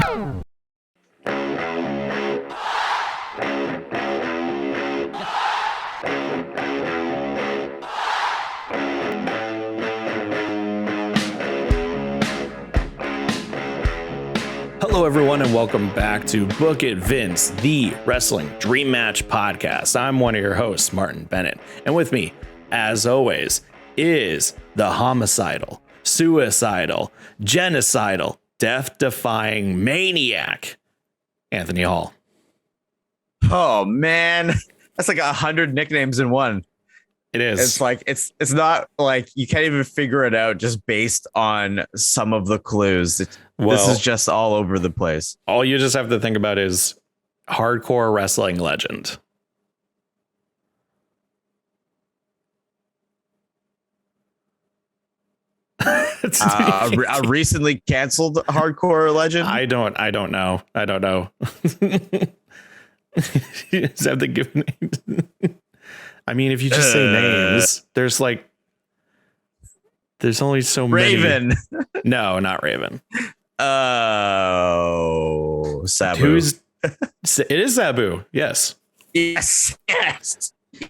Hello, everyone, and welcome back to Book It Vince, the Wrestling Dream Match podcast. I'm one of your hosts, Martin Bennett, and with me, as always, is the homicidal, suicidal, genocidal, death-defying maniac, Anthony Hall. Oh man, that's like 100 nicknames in one. It is. It's like it's not like you can't even figure it out just based on some of the clues. This is just all over the place. All you just have to think about is hardcore wrestling legend. A recently canceled hardcore legend. I don't know. Is that the given name? I mean, if you just say names, there's only so Raven. many. No, not Raven. Oh, Sabu. It is Sabu. Yes. Yes.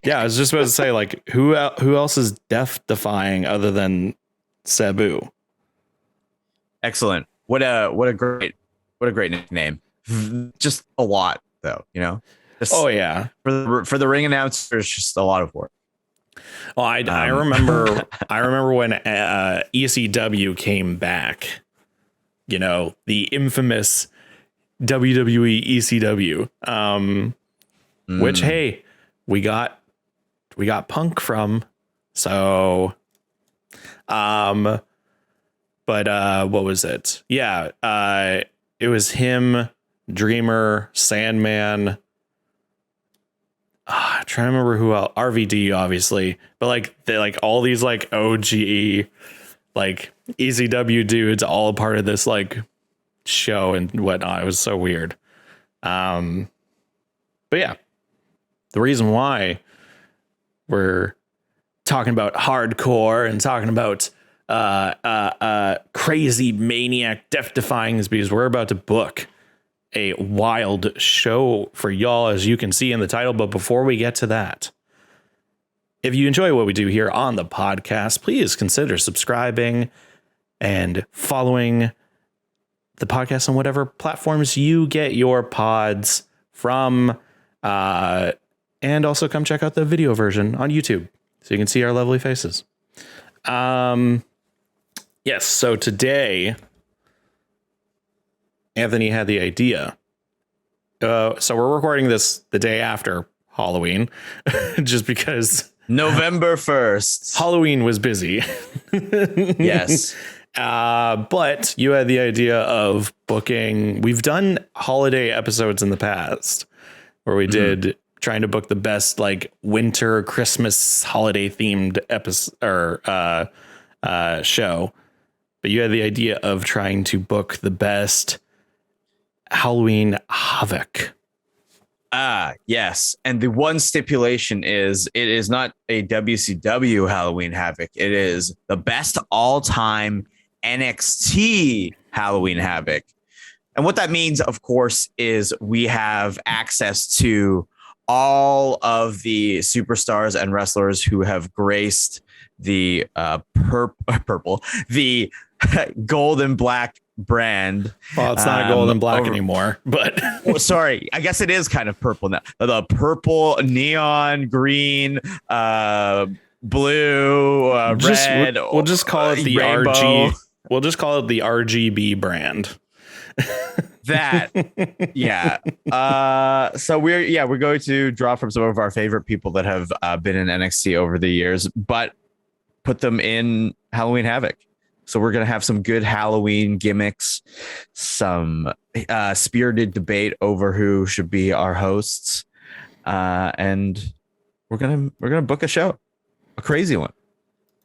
Yeah, I was just about to say, like, who else is death defying other than Sabu? Excellent. What a great nickname. Just a lot though, you know. Oh yeah. For the ring announcers, just a lot of work. Well, I remember when ECW came back. You know, the infamous WWE ECW, which, hey, we got Punk from. So, but what was it? Yeah, it was him, Dreamer, Sandman. I'm trying to remember who else. RVD, obviously, but they all these OG ECW dudes, all a part of this show and whatnot. It was so weird. But yeah, the reason why we're talking about hardcore and talking about crazy maniac death defying is because we're about to book a wild show for y'all, as you can see in the title. But before we get to that, if you enjoy what we do here on the podcast, please consider subscribing and following the podcast on whatever platforms you get your pods from. And also come check out the video version on YouTube so you can see our lovely faces. Yes. So today, Anthony had the idea. So we're recording this the day after Halloween, just because November 1st. Halloween was busy. Yes. But you had the idea of booking. We've done holiday episodes in the past where we did trying to book the best winter Christmas holiday themed episode or show. But you had the idea of trying to book the best Halloween Havoc. Yes. And the one stipulation is it is not a WCW Halloween Havoc. It is the best all-time NXT Halloween Havoc. And what that means, of course, is we have access to all of the superstars and wrestlers who have graced the purple, the gold and black brand. Well, it's not gold and black anymore, but sorry, I guess it is kind of purple now. The purple, neon, green, blue, red. We'll just call it the rainbow. RG. We'll just call it the RGB brand. That, yeah. So we're going to draw from some of our favorite people that have been in NXT over the years, but put them in Halloween Havoc. So we're going to have some good Halloween gimmicks, some spirited debate over who should be our hosts. And we're going to book a show, a crazy one.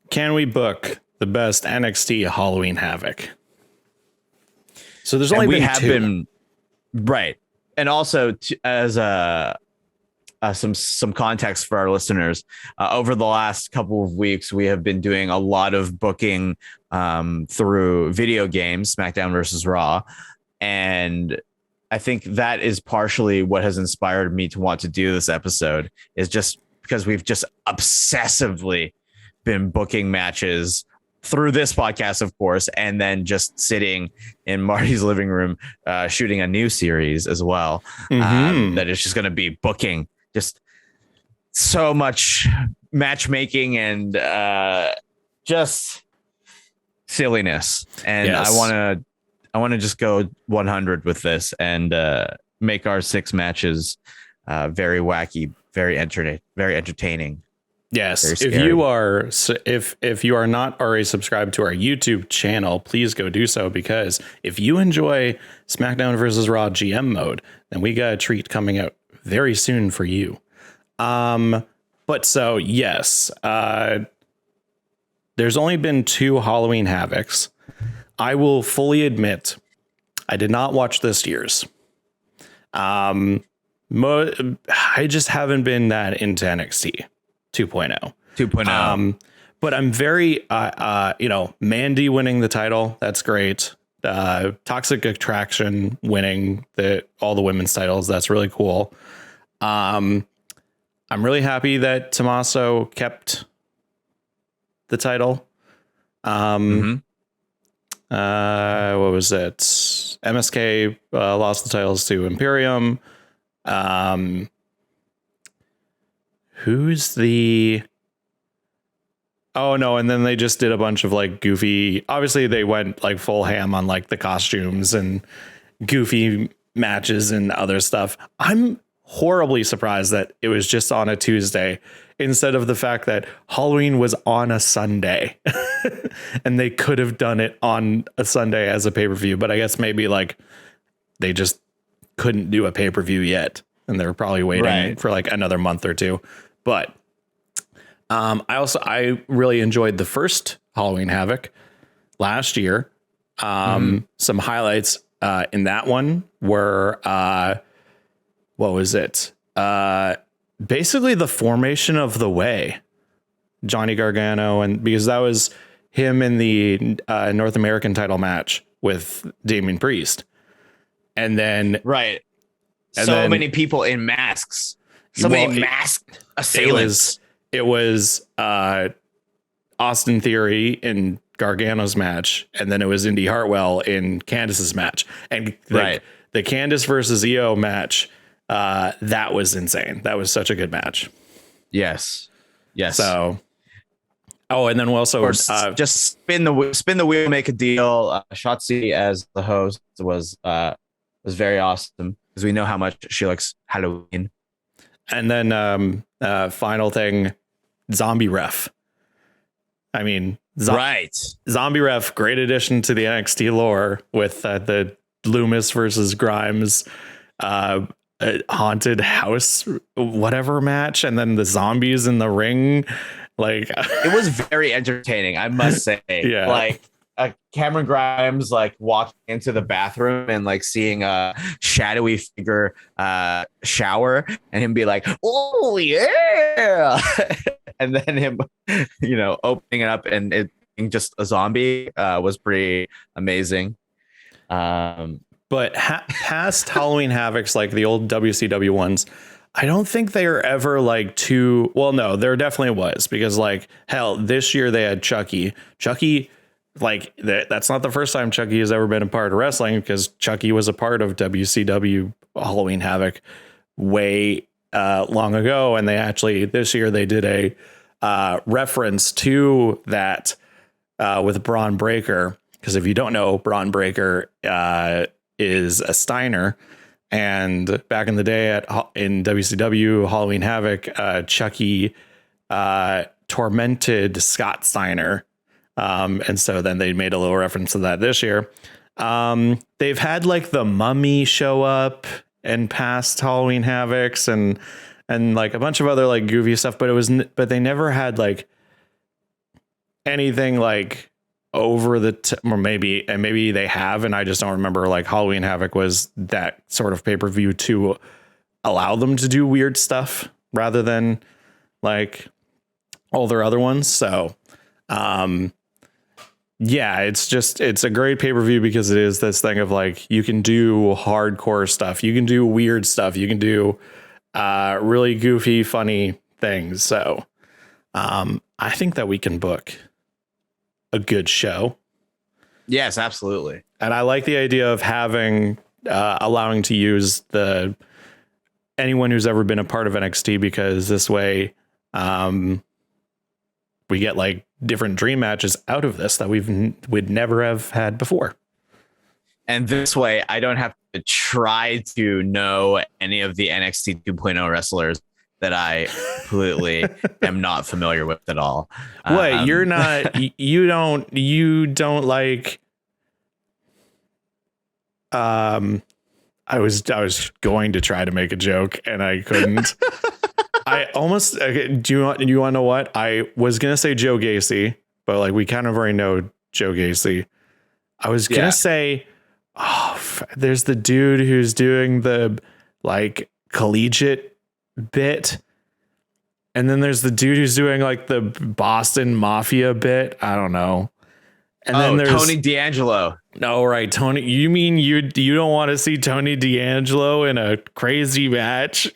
Can we book the best NXT Halloween Havoc? So there's only been two. Right. And also as some context for our listeners, over the last couple of weeks, we have been doing a lot of booking through video games, SmackDown versus Raw. And I think that is partially what has inspired me to want to do this episode, is just because we've just obsessively been booking matches through this podcast, of course, and then just sitting in Marty's living room, shooting a new series as well. That is just going to be booking just so much matchmaking and just silliness. And yes. I want to just go 100 with this and make our 6 matches very wacky, very entertaining. Yes, if you are not already subscribed to our YouTube channel, please go do so, because if you enjoy SmackDown versus Raw GM mode, then we got a treat coming out very soon for you. But so yes, there's only been 2 Halloween Havocs. I will fully admit I did not watch this year's. I just haven't been that into NXT 2.0. But I'm very, Mandy winning the title. That's great. Toxic Attraction winning all the women's titles. That's really cool. I'm really happy that Tommaso kept the title. What was it? MSK lost the titles to Imperium. Who's the... Oh, no. And then they just did a bunch of like goofy... Obviously, they went like full ham on like the costumes and goofy matches and other stuff. I'm horribly surprised that it was just on a Tuesday instead of the fact that Halloween was on a Sunday and they could have done it on a Sunday as a pay-per-view. But I guess maybe like they just couldn't do a pay-per-view yet. And they were probably waiting for like another month or two. But I really enjoyed the first Halloween Havoc last year. Some highlights in that one were what was it? Basically the formation of the Way, Johnny Gargano, and because that was him in the North American title match with Damian Priest, and then so many people in masks. So many masked assailants. It was Austin Theory in Gargano's match, and then it was Indy Hartwell in Candice's match. And the Candice versus EO match, that was insane. That was such a good match. Yes. So, and then we'll also just spin the wheel, make a deal. Shotzi as the host was very awesome, because we know how much she likes Halloween. And then final thing, Zombie Ref. I mean, Zombie Ref, great addition to the NXT lore with the Loomis versus Grimes haunted house whatever match, and then the zombies in the ring. Like, it was very entertaining, I must say. Yeah. Like Cameron Grimes like walking into the bathroom and like seeing a shadowy figure shower, and him be like, "Oh yeah," and then him, opening it up and it being just a zombie was pretty amazing. But past Halloween Havocs, like the old WCW ones, I don't think they are ever like too. Well, no, there definitely was, because like hell, this year they had Chucky. Like that's not the first time Chucky has ever been a part of wrestling, because Chucky was a part of WCW Halloween Havoc way long ago. And they actually, this year they did a reference to that with Braun Breaker. Because if you don't know, Braun Breaker is a Steiner. And back in the day in WCW Halloween Havoc, Chucky tormented Scott Steiner. And so then they made a little reference to that this year. They've had like the Mummy show up in past Halloween Havocs and like a bunch of other like goofy stuff, but they never had like anything like over the or maybe they have, and I just don't remember. Like Halloween Havoc was that sort of pay-per-view to allow them to do weird stuff rather than like all their other ones. So, yeah, it's a great pay-per-view because it is this thing of like you can do hardcore stuff, you can do weird stuff, you can do really goofy, funny things. So I think that we can book a good show. Yes, absolutely. And I like the idea of having allowing to use anyone who's ever been a part of NXT, because this way we get like different dream matches out of this that we'd never have had before. And this way, I don't have to try to know any of the NXT 2.0 wrestlers that I completely am not familiar with at all. What, you're not, you don't like, I was going to try to make a joke and I couldn't. I almost, do you want to know what? I was going to say Joe Gacy, but like we kind of already know Joe Gacy. I was going to say, there's the dude who's doing the like collegiate bit. And then there's the dude who's doing like the Boston Mafia bit. I don't know. And then there's Tony D'Angelo. No, right. Tony. You mean you don't want to see Tony D'Angelo in a crazy match?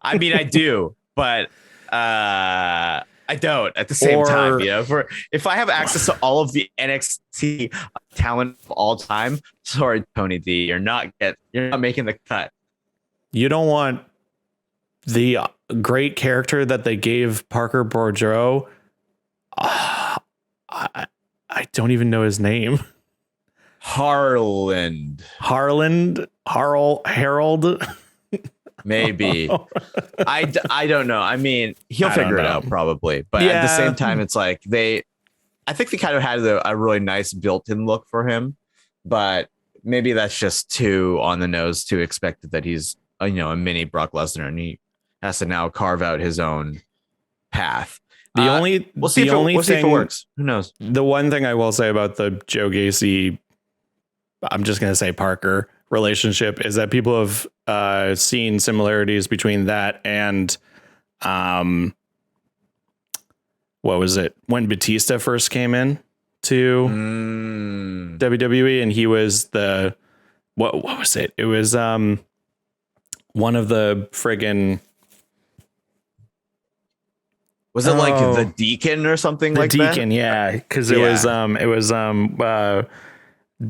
I mean, I do, but I don't at the same time. You know, if I have access to all of the NXT talent of all time, sorry, Tony D, you're not making the cut. You don't want the great character that they gave Parker Boudreaux. I don't even know his name. Harold. Maybe. I don't know. I mean, he'll figure it out probably. But at the same time, it's like I think they kind of had a really nice built-in look for him. But maybe that's just too on the nose to expect that he's a mini Brock Lesnar and he has to now carve out his own path. We'll see if it works. Who knows? The one thing I will say about the Joe Gacy, I'm just going to say Parker relationship, is that people have seen similarities between that and what was it when Batista first came in to WWE, and he was the what was it? It was one of the friggin'. Was it like the Deacon or something like that? The Deacon, yeah, because it was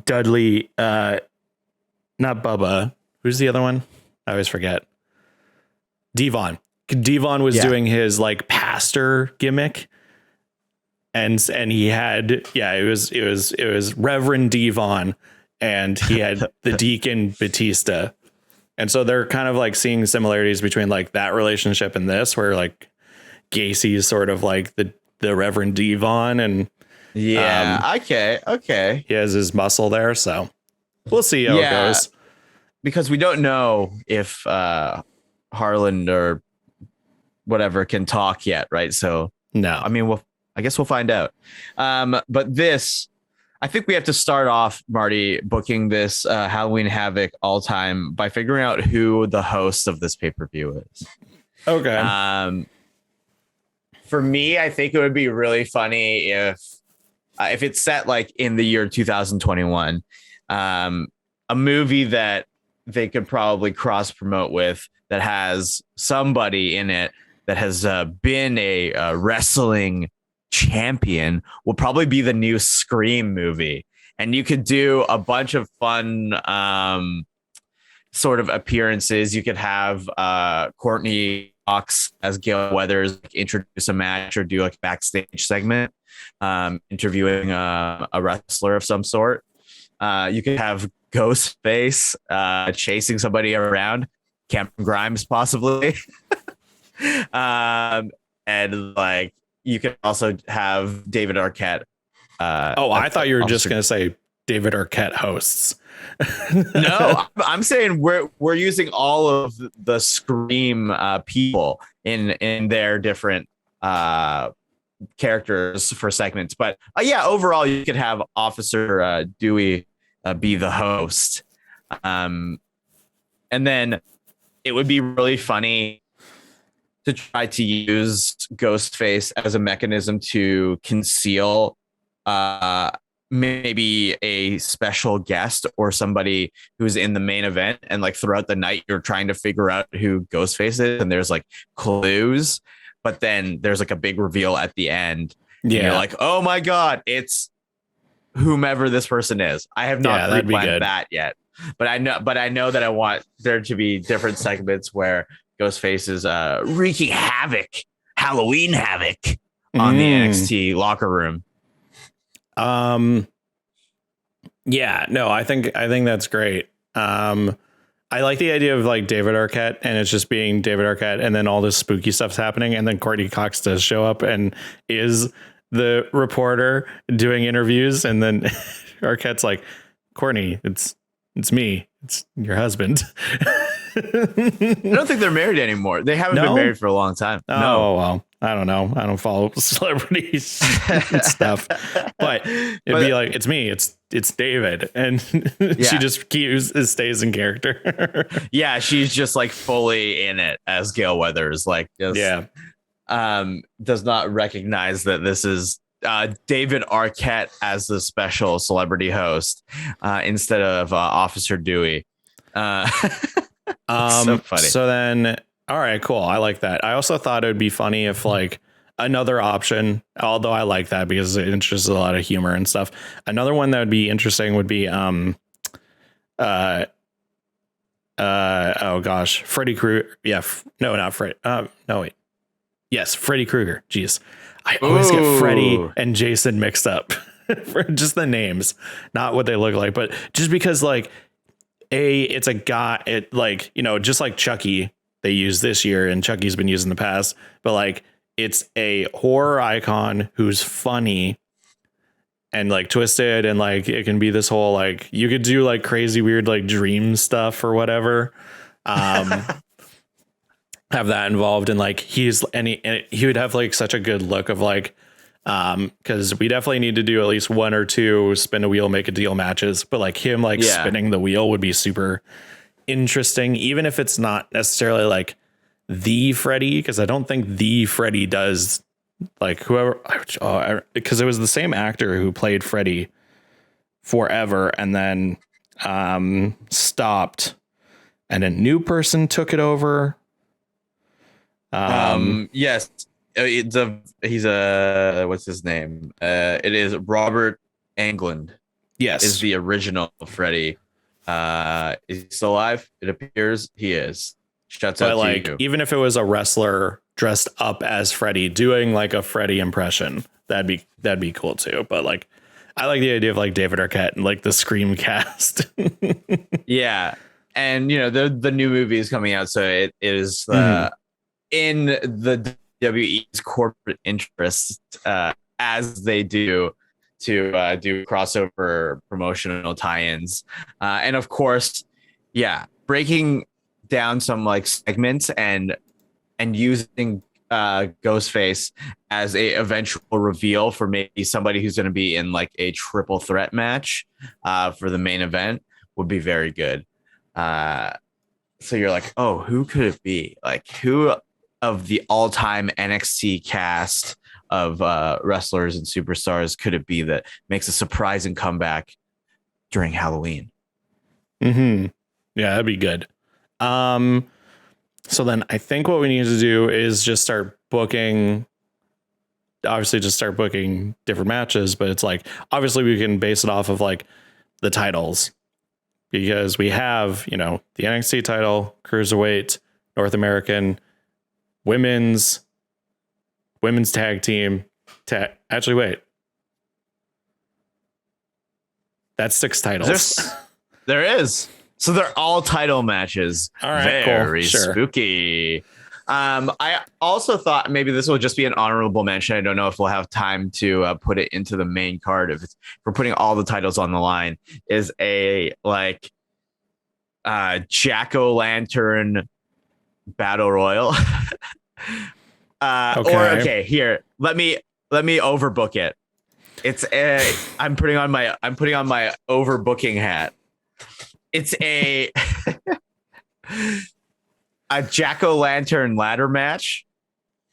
Dudley, not Bubba. Who's the other one? I always forget. Devon. Devon was doing his like pastor gimmick, and he had it was Reverend Devon, and he had the Deacon Batista, and so they're kind of like seeing similarities between like that relationship and this, where like Gacy is sort of like the Reverend Devon, and okay, he has his muscle there, so we'll see how it goes, because we don't know if Harland or whatever can talk yet, right? So no, I mean, I guess we'll find out. But this, I think we have to start off, Marty, booking this Halloween Havoc all time by figuring out who the host of this pay-per-view is. Okay. For me, I think it would be really funny if it's set like in the year 2021, a movie that they could probably cross promote with that has somebody in it that has been a wrestling champion will probably be the new Scream movie. And you could do a bunch of fun sort of appearances. You could have Courtney Cox as Gail Weathers introduce a match or do like a backstage segment, interviewing a wrestler of some sort. You could have Ghostface chasing somebody around, Cameron Grimes possibly. And like you could also have David Arquette. I thought you were just going to say David Arquette hosts. No, I'm saying we're using all of the Scream people in their different characters for segments. But overall, you could have Officer Dewey be the host. And then it would be really funny to try to use Ghostface as a mechanism to conceal maybe a special guest or somebody who's in the main event, and like throughout the night you're trying to figure out who Ghostface is, and there's like clues, but then there's like a big reveal at the end. Yeah. And you're like, oh my God, it's whomever this person is. I have not pre-planned that yet, but I know that I want there to be different segments where Ghostface is wreaking havoc, Halloween Havoc on the NXT locker room. Yeah, no, I think that's great. I like the idea of like David Arquette, and it's just being David Arquette, and then all this spooky stuff's happening, and then Courtney Cox does show up and is the reporter doing interviews, and then Arquette's like, Courtney, it's me, it's your husband. I don't think they're married anymore. They haven't been married for a long time. No, well, I don't know. I don't follow celebrities and stuff, but it'd be like, it's me, it's David, and she just stays in character. Yeah, she's just like fully in it as Gail Weathers, like just, does not recognize that this is David Arquette as the special celebrity host instead of Officer Dewey. So funny. So then, all right, cool. I like that. I also thought it would be funny if like another option, although I like that because it introduces a lot of humor and stuff. Another one that would be interesting would be oh gosh, Freddy Krueger. Yeah, no, not Freddy. No, wait. Yes, Freddy Krueger. Jeez, I always get Freddy and Jason mixed up. For just the names, not what they look like, but just because like it's a guy, it like, you know, just like Chucky they used this year and Chucky's been used in the past, but like it's a horror icon who's funny and like twisted, and like it can be this whole like you could do like crazy weird like dream stuff or whatever. Have that involved, and like he would have like such a good look of like because we definitely need to do at least one or two spin a wheel make a deal matches, but like him like spinning the wheel would be super interesting, even if it's not necessarily like the Freddy, because I don't think the Freddy does like whoever, because it was the same actor who played Freddy forever and then stopped and a new person took it over. Yes, he's a what's his name? It is Robert Englund. Yes, is the original Freddy. Is he still alive? It appears he is. Shouts out like to you. Even if it was a wrestler dressed up as Freddy doing like a Freddy impression, that'd be cool too. But like, I like the idea of like David Arquette and like the Scream cast. Yeah, and you know the new movie is coming out, so it is in the WWE's corporate interest as they do to do crossover promotional tie-ins, and of course, breaking down some like segments and using Ghostface as a eventual reveal for maybe somebody who's going to be in like a triple threat match for the main event would be very good. So you're like, oh, who could it be? Like, who of the all-time NXT cast of wrestlers and superstars could it be that makes a surprising comeback during Halloween? Yeah, that'd be good. So then I think what we need to do is just start booking different matches, but it's like, obviously we can base it off of like the titles, because we have, you know, the NXT title, Cruiserweight, North American, women's tag team. Actually, wait. That's 6 titles. There is. So they're all title matches. All right, very cool. Sure. Spooky. I also thought maybe this will just be an honorable mention. I don't know if we'll have time to put it into the main card. If we're putting all the titles on the line, is a like jack-o'-lantern battle royal. Okay, here. Let me overbook it. It's I'm putting on my overbooking hat. It's a jack-o'-lantern ladder match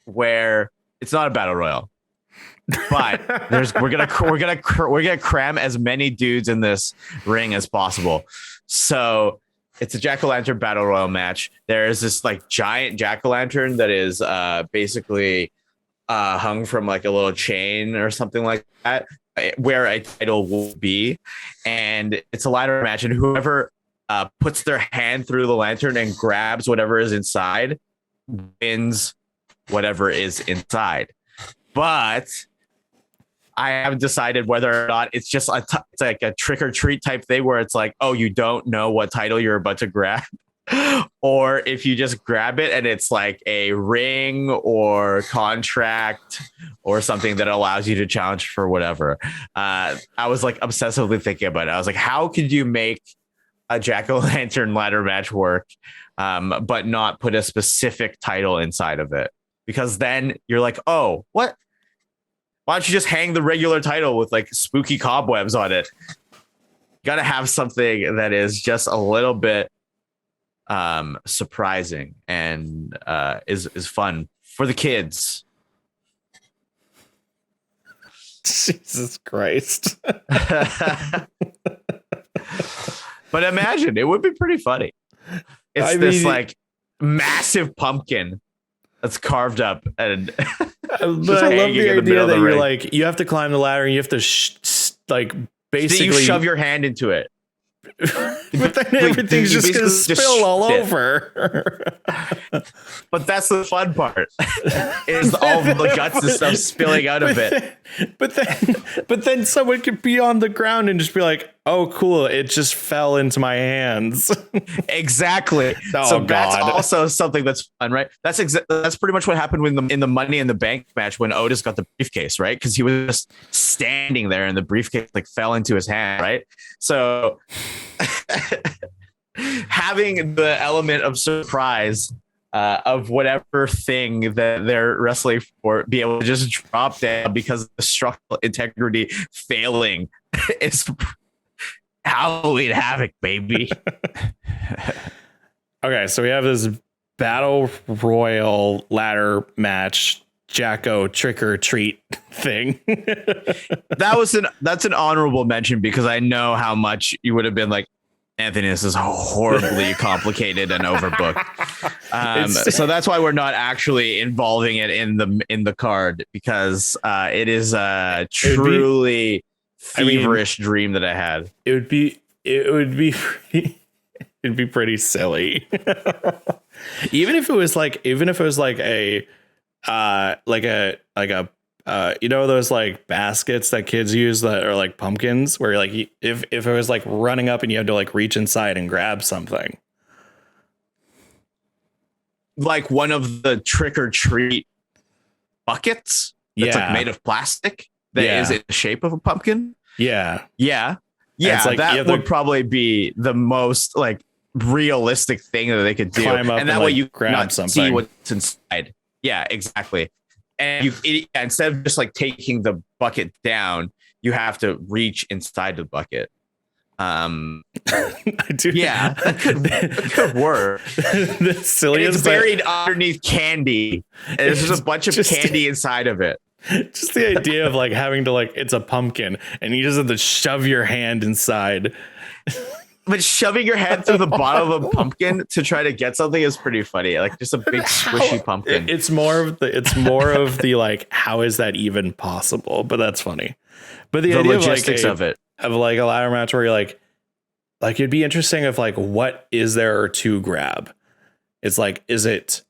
where it's not a battle royal. but we're gonna cram as many dudes in this ring as possible. So it's a jack-o'-lantern battle royal match. There is this like giant jack-o'-lantern that is basically hung from like a little chain or something like that, where a title will be, and it's a ladder match, and whoever puts their hand through the lantern and grabs whatever is inside wins whatever is inside. But I haven't decided whether or not it's just it's like a trick or treat type thing where it's like, oh, you don't know what title you're about to grab, or if you just grab it and it's like a ring or contract or something that allows you to challenge for whatever. I was like obsessively thinking about it. I was like, how could you make a jack-o'-lantern ladder match work, but not put a specific title inside of it? Because then you're like, oh, what? Why don't you just hang the regular title with like spooky cobwebs on it? You got to have something that is just a little bit surprising and is fun for the kids. Jesus Christ. But imagine, it would be pretty funny. It's like massive pumpkin that's carved up, and but I love the idea that you're like, you have to climb the ladder and you have to like basically you shove your hand into it. But then everything's just gonna spill all over. But that's the fun part, is all the guts and stuff spilling out of it. But then someone could be on the ground and just be like, oh cool, it just fell into my hands. Exactly. So that's also something that's fun, right? That's pretty much what happened in the Money in the Bank match when Otis got the briefcase, right? Because he was just standing there and the briefcase like fell into his hand, right? So having the element of surprise of whatever thing that they're wrestling for be able to just drop down because of the structural integrity failing is Halloween Havoc, baby. Okay, so we have this battle royal ladder match, Jacko trick or treat thing. That's an honorable mention because I know how much you would have been like, Anthony, this is horribly complicated and overbooked. So that's why we're not actually involving it in the card, because it is a truly feverish dream that I had. It would be it'd be pretty silly. even if it was like a you know those like baskets that kids use that are like pumpkins, where like if it was like running up and you had to like reach inside and grab something, like one of the trick or treat buckets that's like made of plastic that is in the shape of a pumpkin. Yeah. Like, that would probably be the most like realistic thing that they could do, and that way you grab something, see what's inside. Yeah, exactly. And instead of just like taking the bucket down, you have to reach inside the bucket. Yeah, that could work. The silliest, it's buried underneath candy, and there's just a bunch of candy inside of it. Just the idea of like having to like, it's a pumpkin and you just have to shove your hand inside. But shoving your hand through the bottom of a pumpkin to try to get something is pretty funny. Like just a big squishy pumpkin. It's more of the like, how is that even possible? But that's funny. But the idea logistics of it, of like a ladder match where you're like it'd be interesting if like, what is there to grab? It's like, is it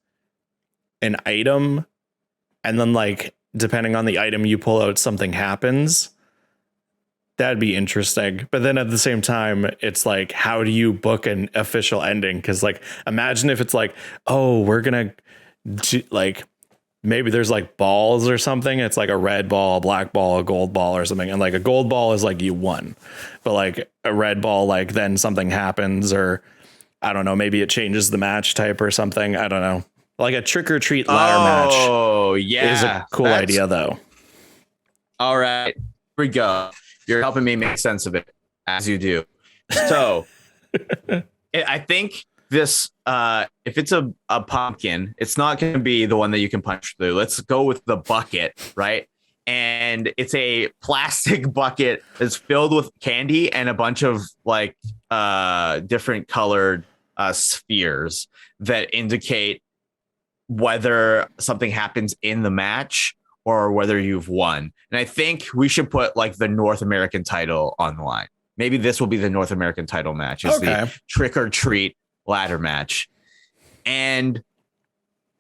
an item? And then like, depending on the item you pull out, something happens. That'd be interesting. But then at the same time, it's like, how do you book an official ending? Because like, imagine if it's like, oh, we're going to like, maybe there's like balls or something. It's like a red ball, a black ball, a gold ball or something. And like a gold ball is like you won. But like a red ball, like then something happens, or I don't know, maybe it changes the match type or something. I don't know. Like a trick or treat ladder match. Oh, yeah. Is a cool idea, though. All right. Here we go. You're helping me make sense of it, as you do. So I think this, if it's a pumpkin, it's not going to be the one that you can punch through. Let's go with the bucket, right? and it's a plastic bucket that's filled with candy and a bunch of like different colored spheres that indicate whether something happens in the match or whether you've won. And I think we should put like the North American title on the line. Maybe this will be the North American title match. It's the trick or treat ladder match. And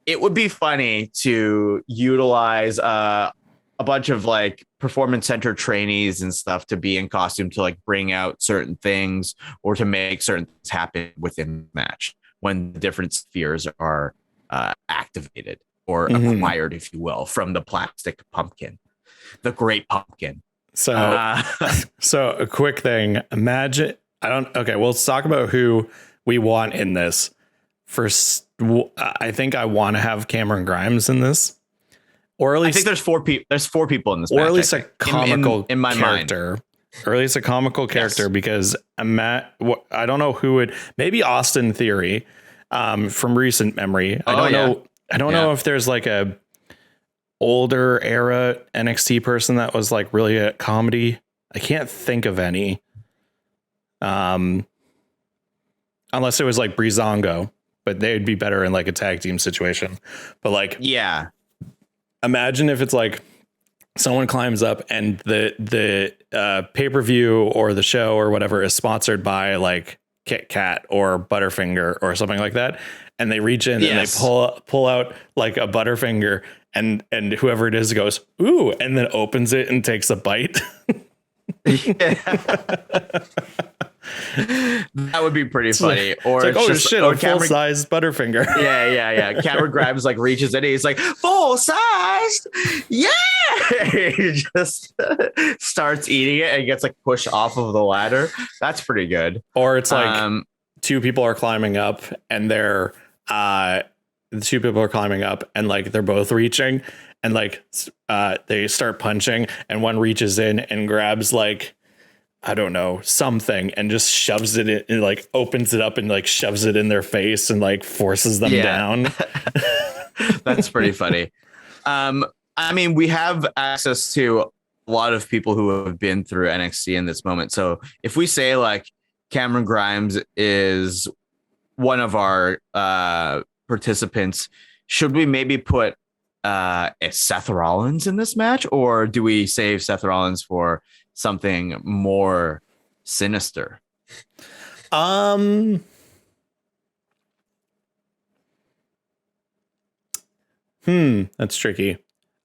it would be funny to utilize a bunch of like performance center trainees and stuff to be in costume to like bring out certain things or to make certain things happen within the match when the different spheres are activated or acquired, if you will, from the plastic pumpkin, the great pumpkin. So, so a quick thing. Imagine, okay, well, let's talk about who we want in this. First, I think I want to have Cameron Grimes in this, or at least I think there's four people. There's four people in this, or match, at least a comical in my character, mind. Or at least a comical character, because I don't know who would. Maybe Austin Theory, from recent memory. I don't know. I don't know if there's like a older era NXT person that was like really a comedy. I can't think of any. Unless it was like Breezango, but they'd be better in like a tag team situation. But like, yeah, imagine if it's like someone climbs up and the pay-per-view or the show or whatever is sponsored by like Kit Kat or Butterfinger or something like that. And they reach in and they pull out like a Butterfinger and whoever it is goes, ooh, and then opens it and takes a bite. That would be pretty funny. Like, or it's like, just, shit, a full-sized Butterfinger. Yeah. Cameron Grimes like reaches in and he's like, full-sized. Yeah. He just starts eating it and gets like pushed off of the ladder. That's pretty good. Or it's like two people are climbing up and the two people are climbing up and like they're both reaching and like they start punching and one reaches in and grabs like, I don't know, something and just shoves it in and like opens it up and like shoves it in their face and like forces them down. That's pretty funny. I mean, we have access to a lot of people who have been through NXT in this moment. So if we say like Cameron Grimes is one of our participants, should we maybe put Seth Rollins in this match, or do we save Seth Rollins for something more sinister? That's tricky.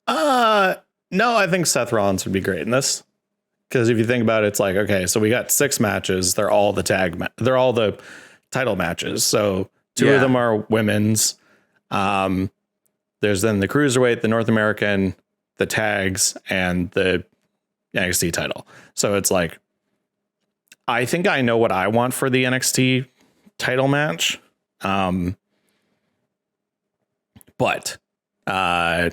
No, I think Seth Rollins would be great in this. Because if you think about it, it's like, okay, so we got 6 matches. They're all the they're all the title matches. So 2 of them are women's. There's then the cruiserweight, the North American, the tags, and the NXT title. So it's like, I think I know what I want for the NXT title match. But I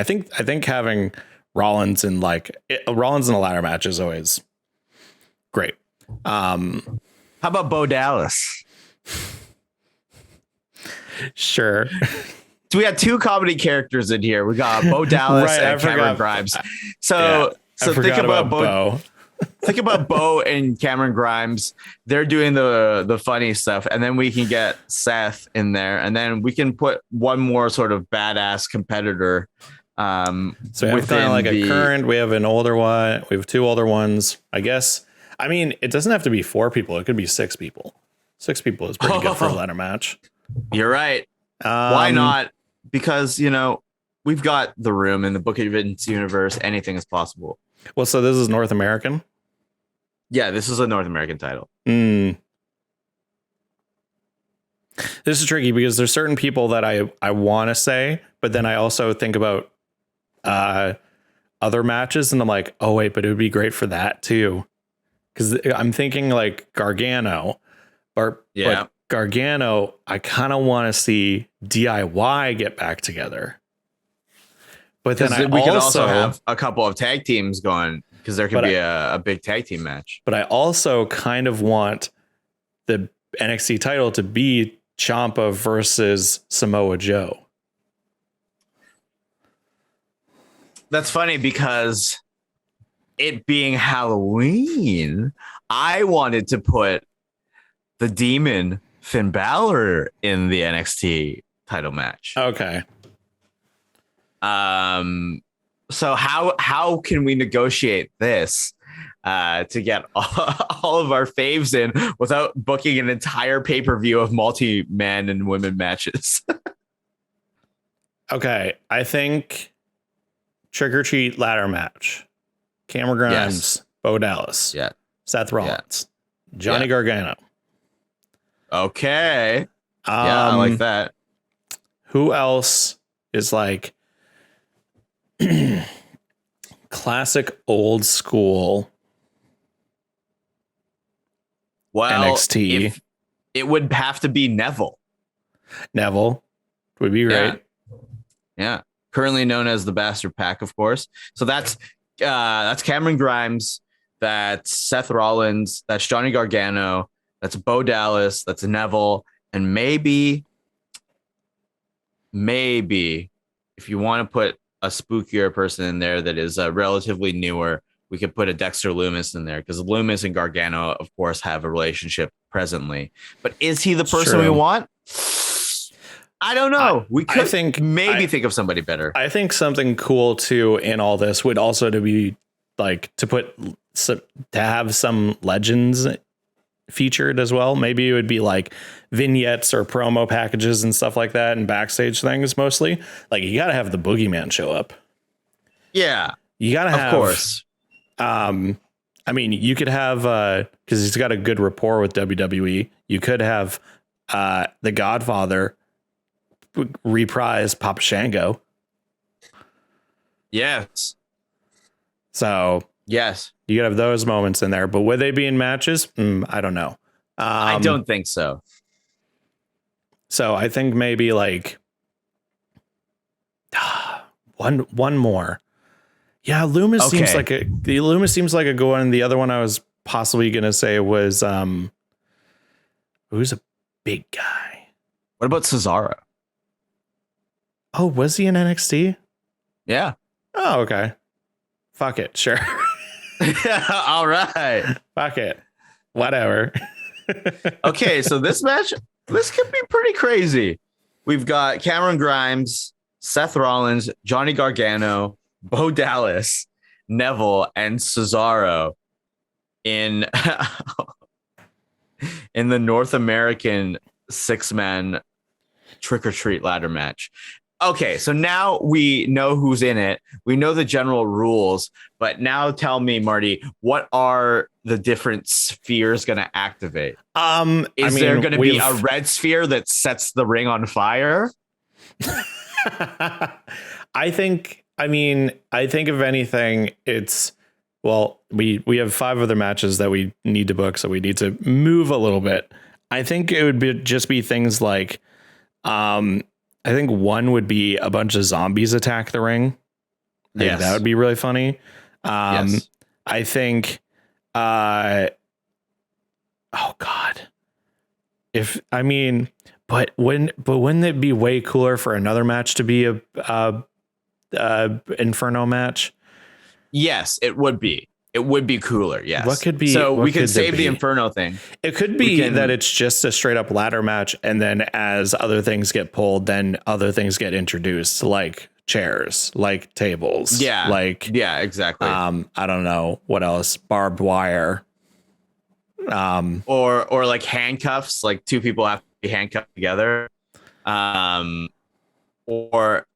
think having Rollins in Rollins in a ladder match is always great. How about Bo Dallas? Sure. So we got 2 comedy characters in here. We got Bo Dallas and Cameron Grimes. So think about Bo. Think about Bo and Cameron Grimes. They're doing the funny stuff, and then we can get Seth in there, and then we can put one more sort of badass competitor. So we have kind of like a current. We have an older one. We have 2 older ones. I guess. I mean, it doesn't have to be 4 people. It could be 6 people. 6 people is pretty good for a ladder match. You're right. Why not? Because, we've got the room in the Book of Vince universe. Anything is possible. Well, so this is North American? Yeah, this is a North American title. This is tricky because there's certain people that I want to say, but then I also think about other matches and I'm like, oh, wait, but it would be great for that, too. Because I'm thinking like Gargano. But Gargano, I kind of want to see DIY get back together. But then we could also have a couple of tag teams going because there could be a big tag team match. But I also kind of want the NXT title to be Ciampa versus Samoa Joe. That's funny because it being Halloween, I wanted to put the Demon Finn Balor in the NXT title match. Okay. So how can we negotiate this to get all of our faves in without booking an entire pay-per-view of multi-man and women matches? Okay. I think Trick or Treat ladder match. Cameron Grimes, Yes. Bo Dallas, Yeah. Seth Rollins, Johnny Gargano. Okay. Yeah, I like that. Who else is like classic old school NXT? If it would have to be Neville. Neville would be great. Yeah. Currently known as the Bastard Pack, of course. So that's Cameron Grimes, that's Seth Rollins, that's Johnny Gargano, that's Bo Dallas, that's Neville, and maybe if you want to put a spookier person in there that is relatively newer, we could put a Dexter Lumis in there because Lumis and Gargano, of course, have a relationship presently. But is he the person we want? I don't know. We could think of somebody better. I think something cool too in all this would also to be like to have some legends featured as well. Maybe it would be like vignettes or promo packages and stuff like that and backstage things mostly. Like you got to have the Boogeyman show up. Yeah. You got to have, of course. I mean, you could have, cause he's got a good rapport with WWE. You could have, the Godfather reprise Papa Shango. Yes. So yes, you could have those moments in there, but would they be in matches? I don't know. I don't think so. So I think maybe like one more. Yeah, Loomis seems like a good one. And the other one I was possibly gonna say was who's a big guy? What about Cesaro? Oh, was he in NXT? Yeah. Oh, okay. Fuck it. Sure. All right. Fuck it. Whatever. Okay, so this match, this could be pretty crazy. We've got Cameron Grimes, Seth Rollins, Johnny Gargano, Bo Dallas, Neville, and Cesaro in the North American 6-man Trick or Treat ladder match. Okay, so now we know who's in it. We know the general rules, but now tell me, Marty, what are the different spheres going to activate? Is there going to be a red sphere that sets the ring on fire? I think if anything, it's, well, we have 5 other matches that we need to book, so we need to move a little bit. I think it would just be things like, I think one would be a bunch of zombies attack the ring. Yes. That would be really funny. Yes. I think, oh God, wouldn't it be way cooler for another match to be a Inferno match? Yes, it would be. It would be cooler. Yes. What could be? So we can save the Inferno thing. It could be that it's just a straight up ladder match. And then as other things get pulled, then other things get introduced, like chairs, like tables. Yeah. Yeah, exactly. I don't know what else. Barbed wire. Or like handcuffs, like 2 people have to be handcuffed together. Or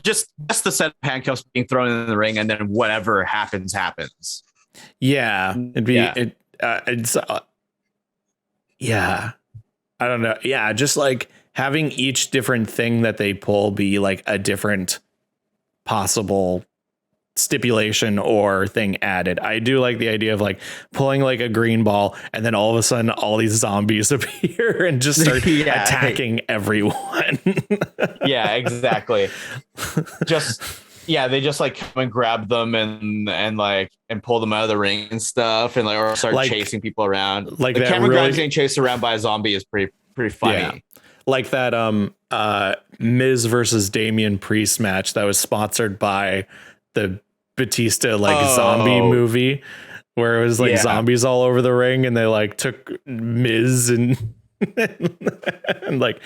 just the set of handcuffs being thrown in the ring and then whatever happens. Yeah, it'd be it's yeah. I don't know. Yeah, just like having each different thing that they pull be like a different possible stipulation or thing added. I do like the idea of like pulling like a green ball and then all of a sudden all these zombies appear and just start attacking everyone. Yeah, exactly. They just like come and grab them and pull them out of the ring and stuff and or start chasing people around. Like the Cameron Grimes getting chased around by a zombie is pretty funny. Yeah. Like that Miz versus Damian Priest match that was sponsored by the Batista zombie movie where it was like zombies all over the ring, and they like took Miz and and like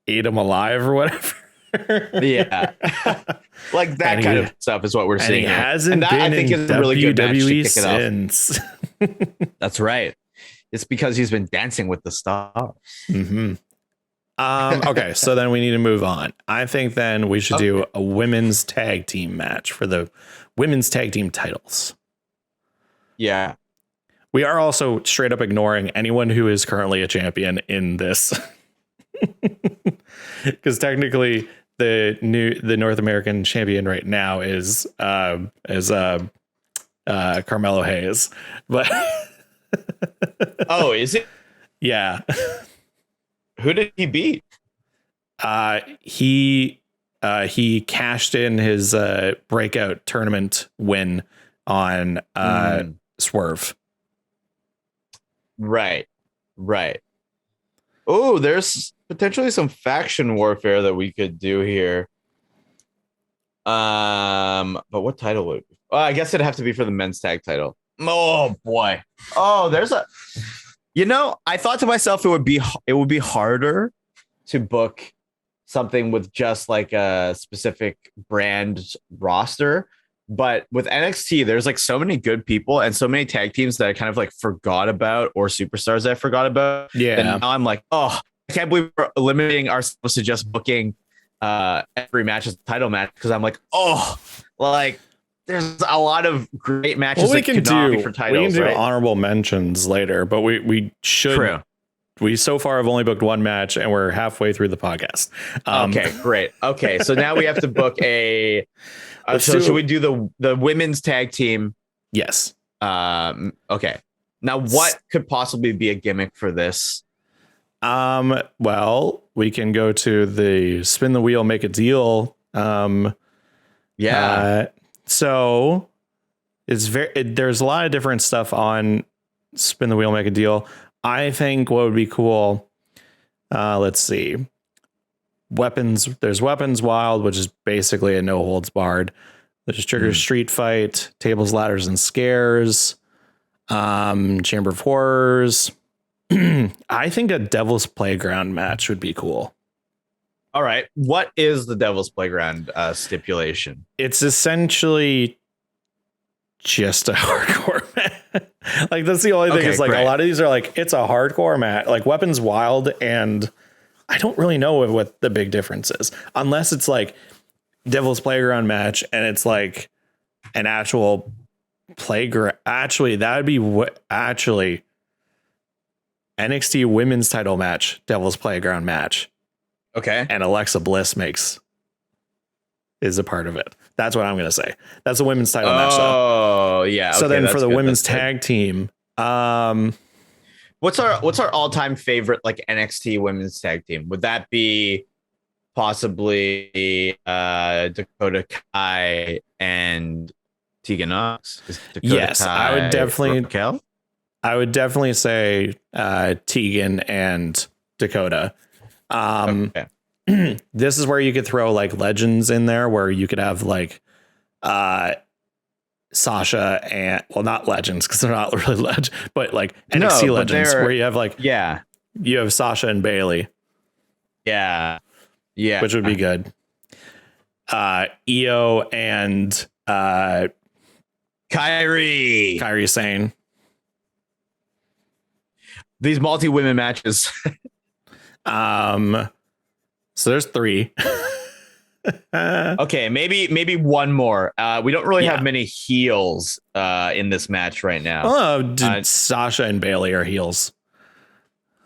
ate him alive or whatever. Yeah. Like that kind of stuff is what we're seeing. He hasn't been in WWE since. That's right. It's because he's been dancing with the stars. Mm-hmm. Okay, so then we need to move on. I think then we should do a women's tag team match for the women's tag team titles. Yeah. We are also straight up ignoring anyone who is currently a champion in this. Because technically the North American champion right now is Carmelo Hayes. But oh, is it? Yeah. Who did he beat? He cashed in his breakout tournament win on Swerve. Right. Oh, there's potentially some faction warfare that we could do here. But what title would it be? I guess it'd have to be for the men's tag title. Oh boy. Oh, there's a. I thought to myself it would be harder to book something with just like a specific brand roster. But with NXT, there's like so many good people and so many tag teams that I kind of like forgot about, or superstars that I forgot about. Yeah. And now I'm like, oh, I can't believe we're limiting ourselves to just booking every match as a title match, because I'm like, oh, like there's a lot of great matches that could not be for titles. We can do honorable mentions later, but we should. True. We so far have only booked one match, and we're halfway through the podcast. Okay, great. Okay, so now we have to book a. Should we do the women's tag team? Yes. Okay. Now, what could possibly be a gimmick for this? Well, we can go to the spin the wheel, make a deal. Yeah. So there's a lot of different stuff on spin the wheel, make a deal. I think what would be cool. Let's see. There's Weapons Wild, which is basically a no holds barred. There's Trigger Street Fight, Tables, Ladders, and Scares, Chamber of Horrors. I think a Devil's Playground match would be cool. All right. What is the Devil's Playground stipulation? It's essentially just a hardcore match. Like, that's the only thing is like, great. A lot of these are like, it's a hardcore match, like Weapons Wild, and I don't really know what the big difference is, unless it's like Devil's Playground match and it's like an actual playground. Actually, that would be NXT women's title match, Devil's Playground match. Okay. And Alexa Bliss is a part of it. That's what I'm going to say. That's a women's title match. Oh, yeah. So then for the women's tag team, what's our all-time favorite like NXT women's tag team? Would that be possibly Dakota Kai and Tegan Knox? Yes, Kai, I would definitely say Tegan and Dakota. Okay. This is where you could throw like legends in there, where you could have like Sasha and, well, not legends because they're not really legends, but like NXT legends, where you have like, you have Sasha and Bailey. Yeah. Which would be good. Io and Kairi Sane. These multi-women matches. So there's 3. Okay, maybe one more. We don't really have many heels in this match right now. Oh, Sasha and Bailey are heels.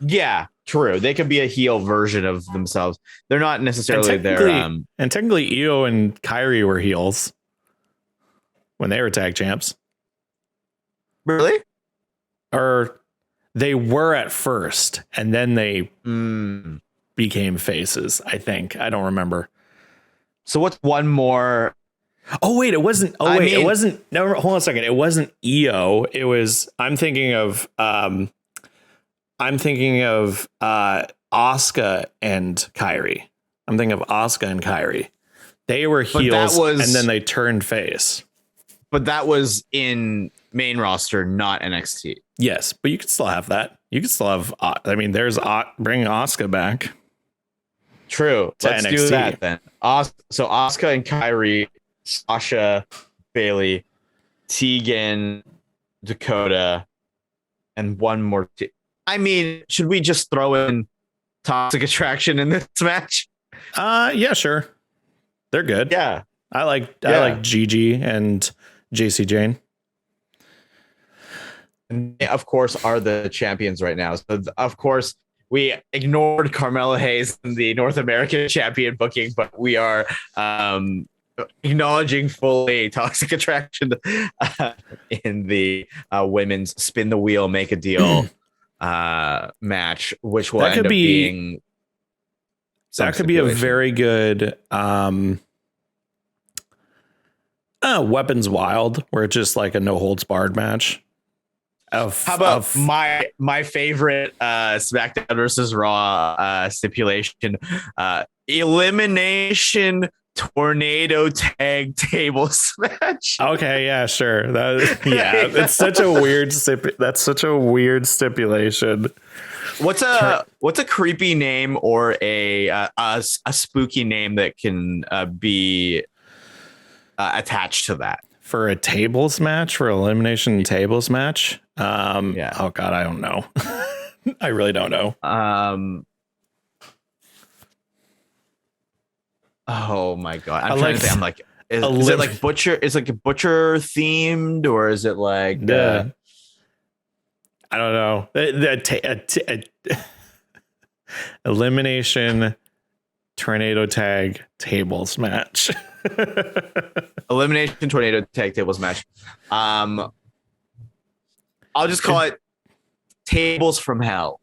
Yeah, true. They could be a heel version of themselves. They're not necessarily their. And technically, Io and Kairi were heels when they were tag champs. Really? Or they were at first, and then they became faces, I think. I don't remember. So what's one more? Oh wait, it wasn't. Oh wait, it wasn't. No, hold on a second. It wasn't Io. It was. I'm thinking of Asuka and Kairi. They were heels, and then they turned face. but that was in main roster, not NXT. Yes, but you could still have that. You could still have. I mean, there's bring Asuka back. True. Let's NXT. do that then. So Asuka and Kyrie, Sasha, Bailey, Tegan, Dakota, and one more. I mean, should we just throw in Toxic Attraction in this match? Yeah, sure. They're good. Yeah. I like Gigi and JC Jane. And they, of course, are the champions right now. So, of course, we ignored Carmella Hayes in the North American champion booking, but we are acknowledging fully Toxic Attraction in the women's spin the wheel, make a deal match, which will end up being. That could be a very good Weapons Wild, where it's just like a no holds barred match. How about my favorite SmackDown versus Raw stipulation, elimination tornado tag tables match? Okay, yeah, sure. It's such a weird that's such a weird stipulation. What's a creepy name or a spooky name that can be attached to that for a tables match, for elimination tables match? Yeah. Oh God, I don't know. I really don't know. Oh my God, I'm trying to think. I'm like, is it like butcher? Is it like butcher themed, or is it like? I don't know. Elimination tornado tag tables match. Elimination tornado tag tables match. I'll just call it tables from hell.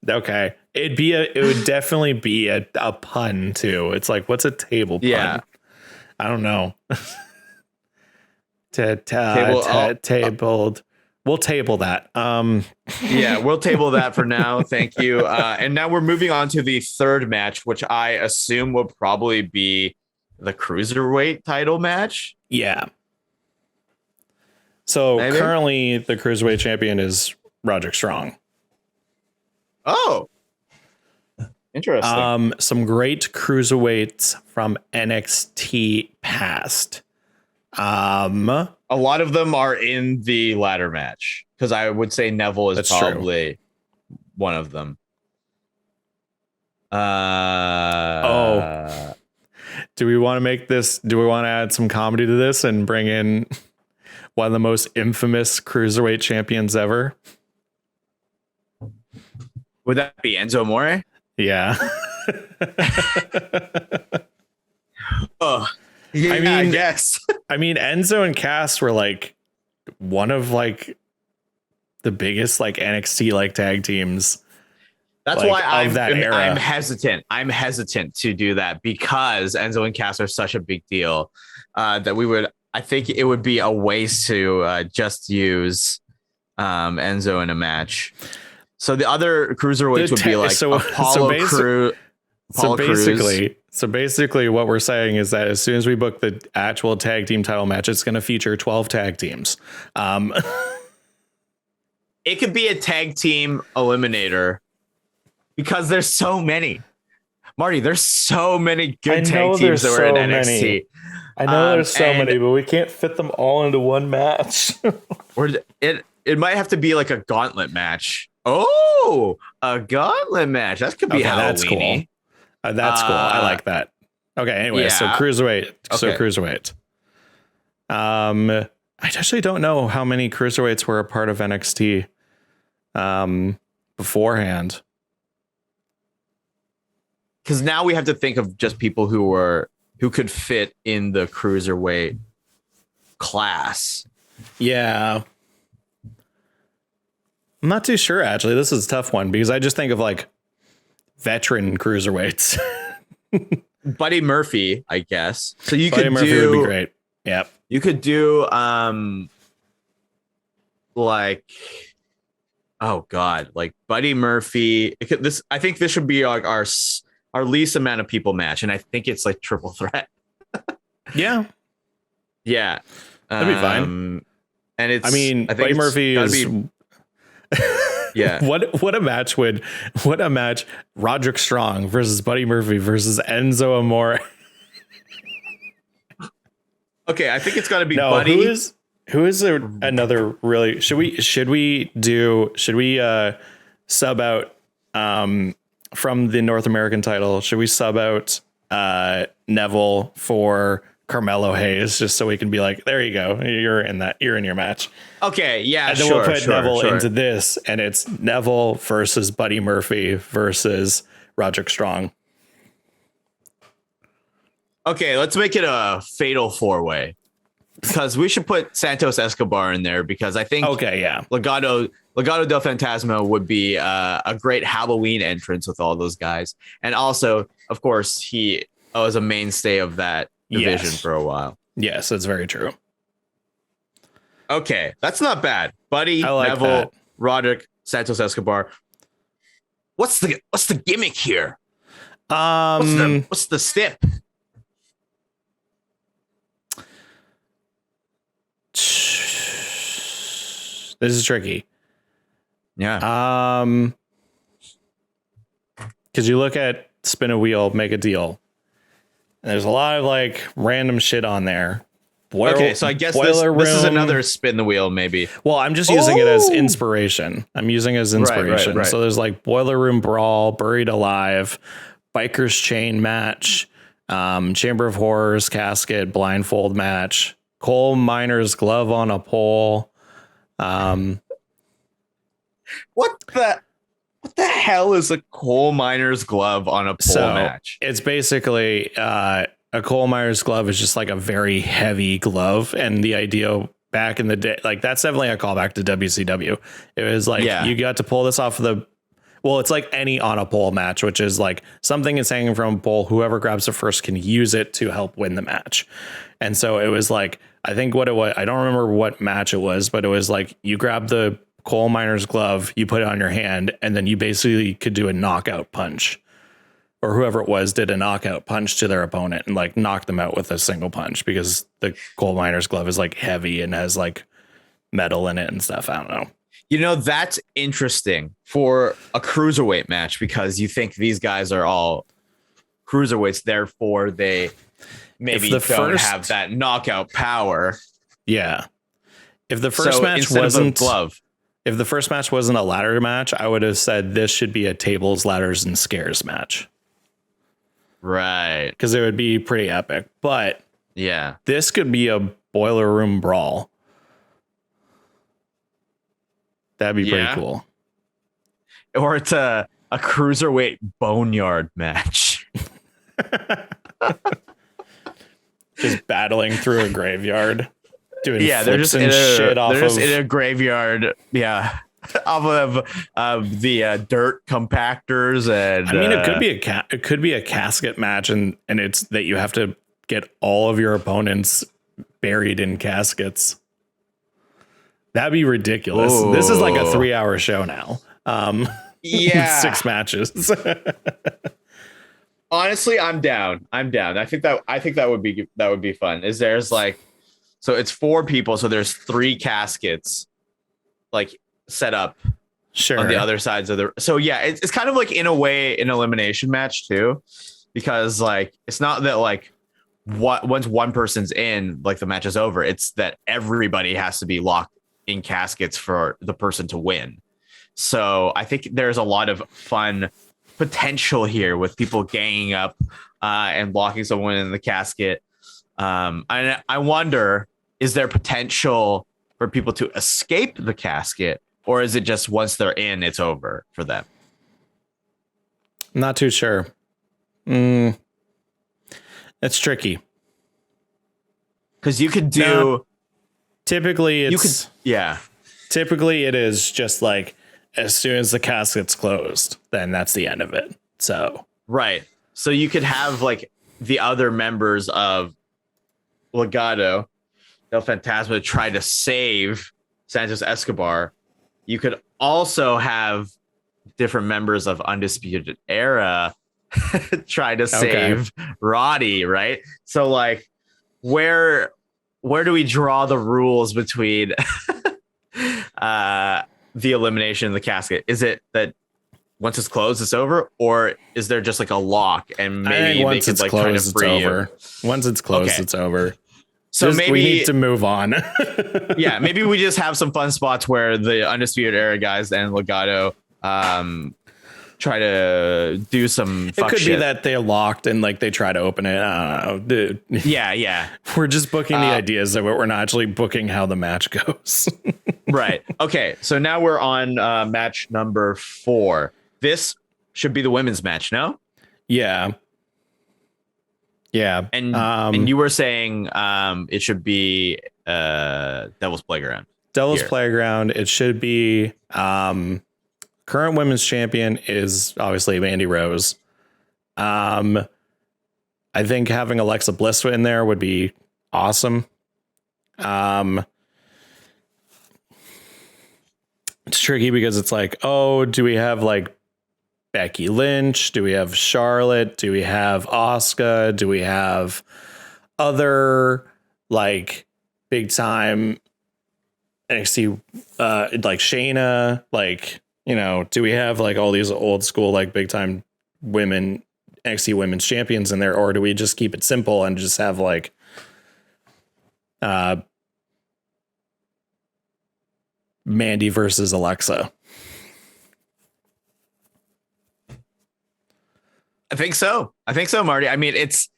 Okay. It would definitely be a pun too. It's like, what's a table pun? Yeah. I don't know. Tabled. We'll table that. Yeah, we'll table that for now. Thank you. And now we're moving on to the third match, which I assume will probably be the cruiserweight title match. Yeah. So currently the cruiserweight champion is Roderick Strong. Oh, interesting. Some great cruiserweights from NXT past. A lot of them are in the ladder match, because I would say Neville is probably one of them. Do we want to make this? Do we want to add some comedy to this and bring in one of the most infamous cruiserweight champions ever? Would that be Enzo Amore? Yeah. Oh, yeah, I guess. I mean, Enzo and Cass were like one of like the biggest like NXT like tag teams. That's like, why I'm hesitant. I'm hesitant to do that, because Enzo and Cass are such a big deal that I think it would be a waste to just use Enzo in a match. So the other cruiserweights would be like Apollo Crews. So basically what we're saying is that as soon as we book the actual tag team title match, it's going to feature 12 tag teams. It could be a tag team eliminator, because there's so many. Marty, there's so many good tag teams that were in NXT. I know there's so many, but we can't fit them all into one match. Or it might have to be like a gauntlet match. Oh, a gauntlet match. That could be Halloween. That's cool. I like that. Okay. Anyway, so cruiserweight. Okay. So cruiserweight. I actually don't know how many cruiserweights were a part of NXT beforehand. Because now we have to think of just people who could fit in the cruiserweight class. Yeah. I'm not too sure, actually. This is a tough one, because I just think of like veteran cruiserweights. Buddy Murphy, I guess. So Buddy Murphy would be great. Yep. You could do like, oh God, like Buddy Murphy. I think this should be like our least amount of people match, and I think it's like triple threat. Yeah. Yeah. That'd be fine. And it's, I mean, I think Buddy Murphy is. Yeah. What a match Roderick Strong versus Buddy Murphy versus Enzo Amore. Okay, I think it's got to be No, Buddy. who is another really should we sub out from the North American title? Should we sub out Neville for Carmelo Hayes just so we can be like, there you go, you're in your match. Okay, yeah, and then we'll put Neville into this, and it's Neville versus Buddy Murphy versus Roderick Strong. Okay, let's make it a fatal 4-way, because we should put Santos Escobar in there, because I think Legado del Fantasma would be a great Halloween entrance with all those guys. And also, of course, he was a mainstay of that division for a while. Yes, that's very true. Okay, that's not bad. Buddy, Neville, Roderick, Santos Escobar. What's the gimmick here? What's the stip? This is tricky. Yeah. Because you look at spin a wheel, make a deal. And there's a lot of like random shit on there. Okay, so I guess this is another spin the wheel, maybe. Well, I'm just using it as inspiration. Right. So there's like Boiler Room Brawl, Buried Alive, Bikers Chain Match, Chamber of Horrors Casket, Blindfold Match, Coal Miner's Glove on a Pole. What the hell is a coal miner's glove on a pole match? It's basically a coal miner's glove is just like a very heavy glove, and the idea back in the day, like that's definitely a callback to WCW. It was like you got to pull this off of it's like any on a pole match, which is like something is hanging from a pole. Whoever grabs it first can use it to help win the match. And so it was like, I think what it was, I don't remember what match it was, but it was like you grab the coal miner's glove, you put it on your hand, and then you basically could do a knockout punch, or whoever it was did a knockout punch to their opponent and like knock them out with a single punch, because the coal miner's glove is like heavy and has like metal in it and stuff. I don't know. You know, that's interesting for a cruiserweight match, because you think these guys are all cruiserweights, therefore they maybe don't have that knockout power. Yeah. If the first match wasn't glove, if the first match wasn't a ladder match, I would have said this should be a tables, ladders, and scares match. Right. Because it would be pretty epic. But yeah, this could be a Boiler Room Brawl. That'd be pretty cool. Or it's a cruiserweight boneyard match. Just battling through a graveyard. Doing they're just in a graveyard. Yeah. Off of the dirt compactors. And I mean, it could be a casket match, and it's that you have to get all of your opponents buried in caskets. That'd be ridiculous. Ooh. This is like a 3-hour show now. Yeah. 6 matches. Honestly, I'm down. I think that would be fun. So it's 4 people, so there's 3 caskets like set up on the other sides of so yeah, it's kind of like in a way an elimination match too, because like it's not that like once one person's in, like the match is over. It's that everybody has to be locked in caskets for the person to win. So I think there's a lot of fun potential here with people ganging up and locking someone in the casket. And I wonder, is there potential for people to escape the casket, or is it just once they're in, it's over for them? Not too sure. It's tricky. Because you could do... Typically, Typically, it is just like as soon as the casket's closed, then that's the end of it. So right. So you could have like the other members of Legado del Fantasma try to save Santos Escobar. You could also have different members of Undisputed Era try to save Roddy, right? So like where where do we draw the rules between the elimination and the casket? Is it that once it's closed, it's over, or is there just like a lock and maybe they once could it's like closed, kind of free it's over. Once it's closed, Okay. it's over. So maybe we need to move on. Yeah, maybe we just have some fun spots where the Undisputed Era guys and Legado try to do some It fuck could be shit. that they're locked and like they try to open it. I don't know, dude. Yeah. We're just booking the ideas of it. We're not actually booking how the match goes. Right. Okay. So now we're on match number 4. This should be the women's match, no? Yeah. And you were saying it should be Devil's Playground. Devil's here. Playground. It should be current women's champion is obviously Mandy Rose. I think having Alexa Bliss in there would be awesome. It's tricky because it's like, oh, do we have like Becky Lynch? Do we have Charlotte? Do we have Asuka? Do we have other like big time NXT like Shayna? Like, you know, do we have like all these old school like big time women NXT women's champions in there, or do we just keep it simple and just have like Mandy versus Alexa? I think so, Marty. I mean, it's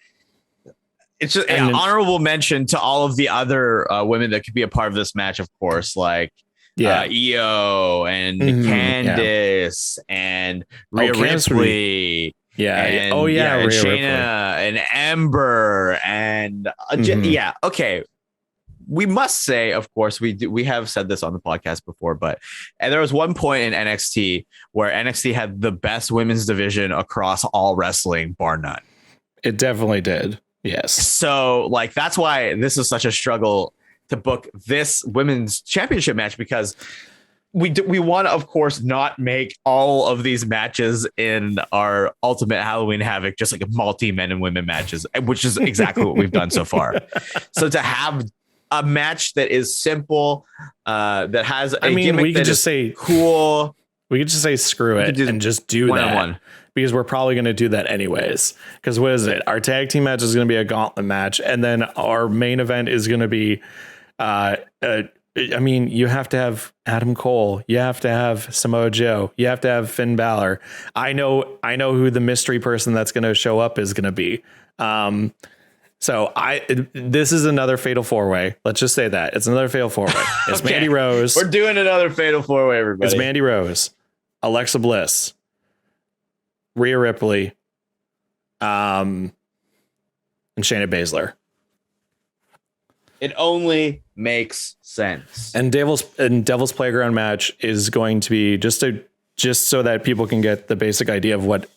just an honorable mention to all of the other women that could be a part of this match, of course, like Io and Candice and Rhea Ripley. And Rhea Shayna Ripley. And Ember and yeah. Okay. We must say, of course, we have said this on the podcast before, but there was one point in NXT where NXT had the best women's division across all wrestling, bar none. It definitely did. Yes. So like, that's why this is such a struggle to book this women's championship match, because we want to, of course, not make all of these matches in our Ultimate Halloween Havoc just like multi men and women matches, which is exactly what we've done so far. So to have a match that is simple, that has a gimmick we could that just is say cool. We could just say screw it and just do that. Because we're probably going to do that anyways. Because what is it? Our tag team match is going to be a gauntlet match, and then our main event is going to be. I mean, you have to have Adam Cole. You have to have Samoa Joe. You have to have Finn Balor. I know who the mystery person that's going to show up is going to be. So this is another fatal 4-way. Let's just say that it's another fatal 4-way. It's okay. Mandy Rose. We're doing another fatal 4-way, everybody. It's Mandy Rose, Alexa Bliss, Rhea Ripley, and Shayna Baszler. It only makes sense. And Devil's Playground match is going to be just so that people can get the basic idea of what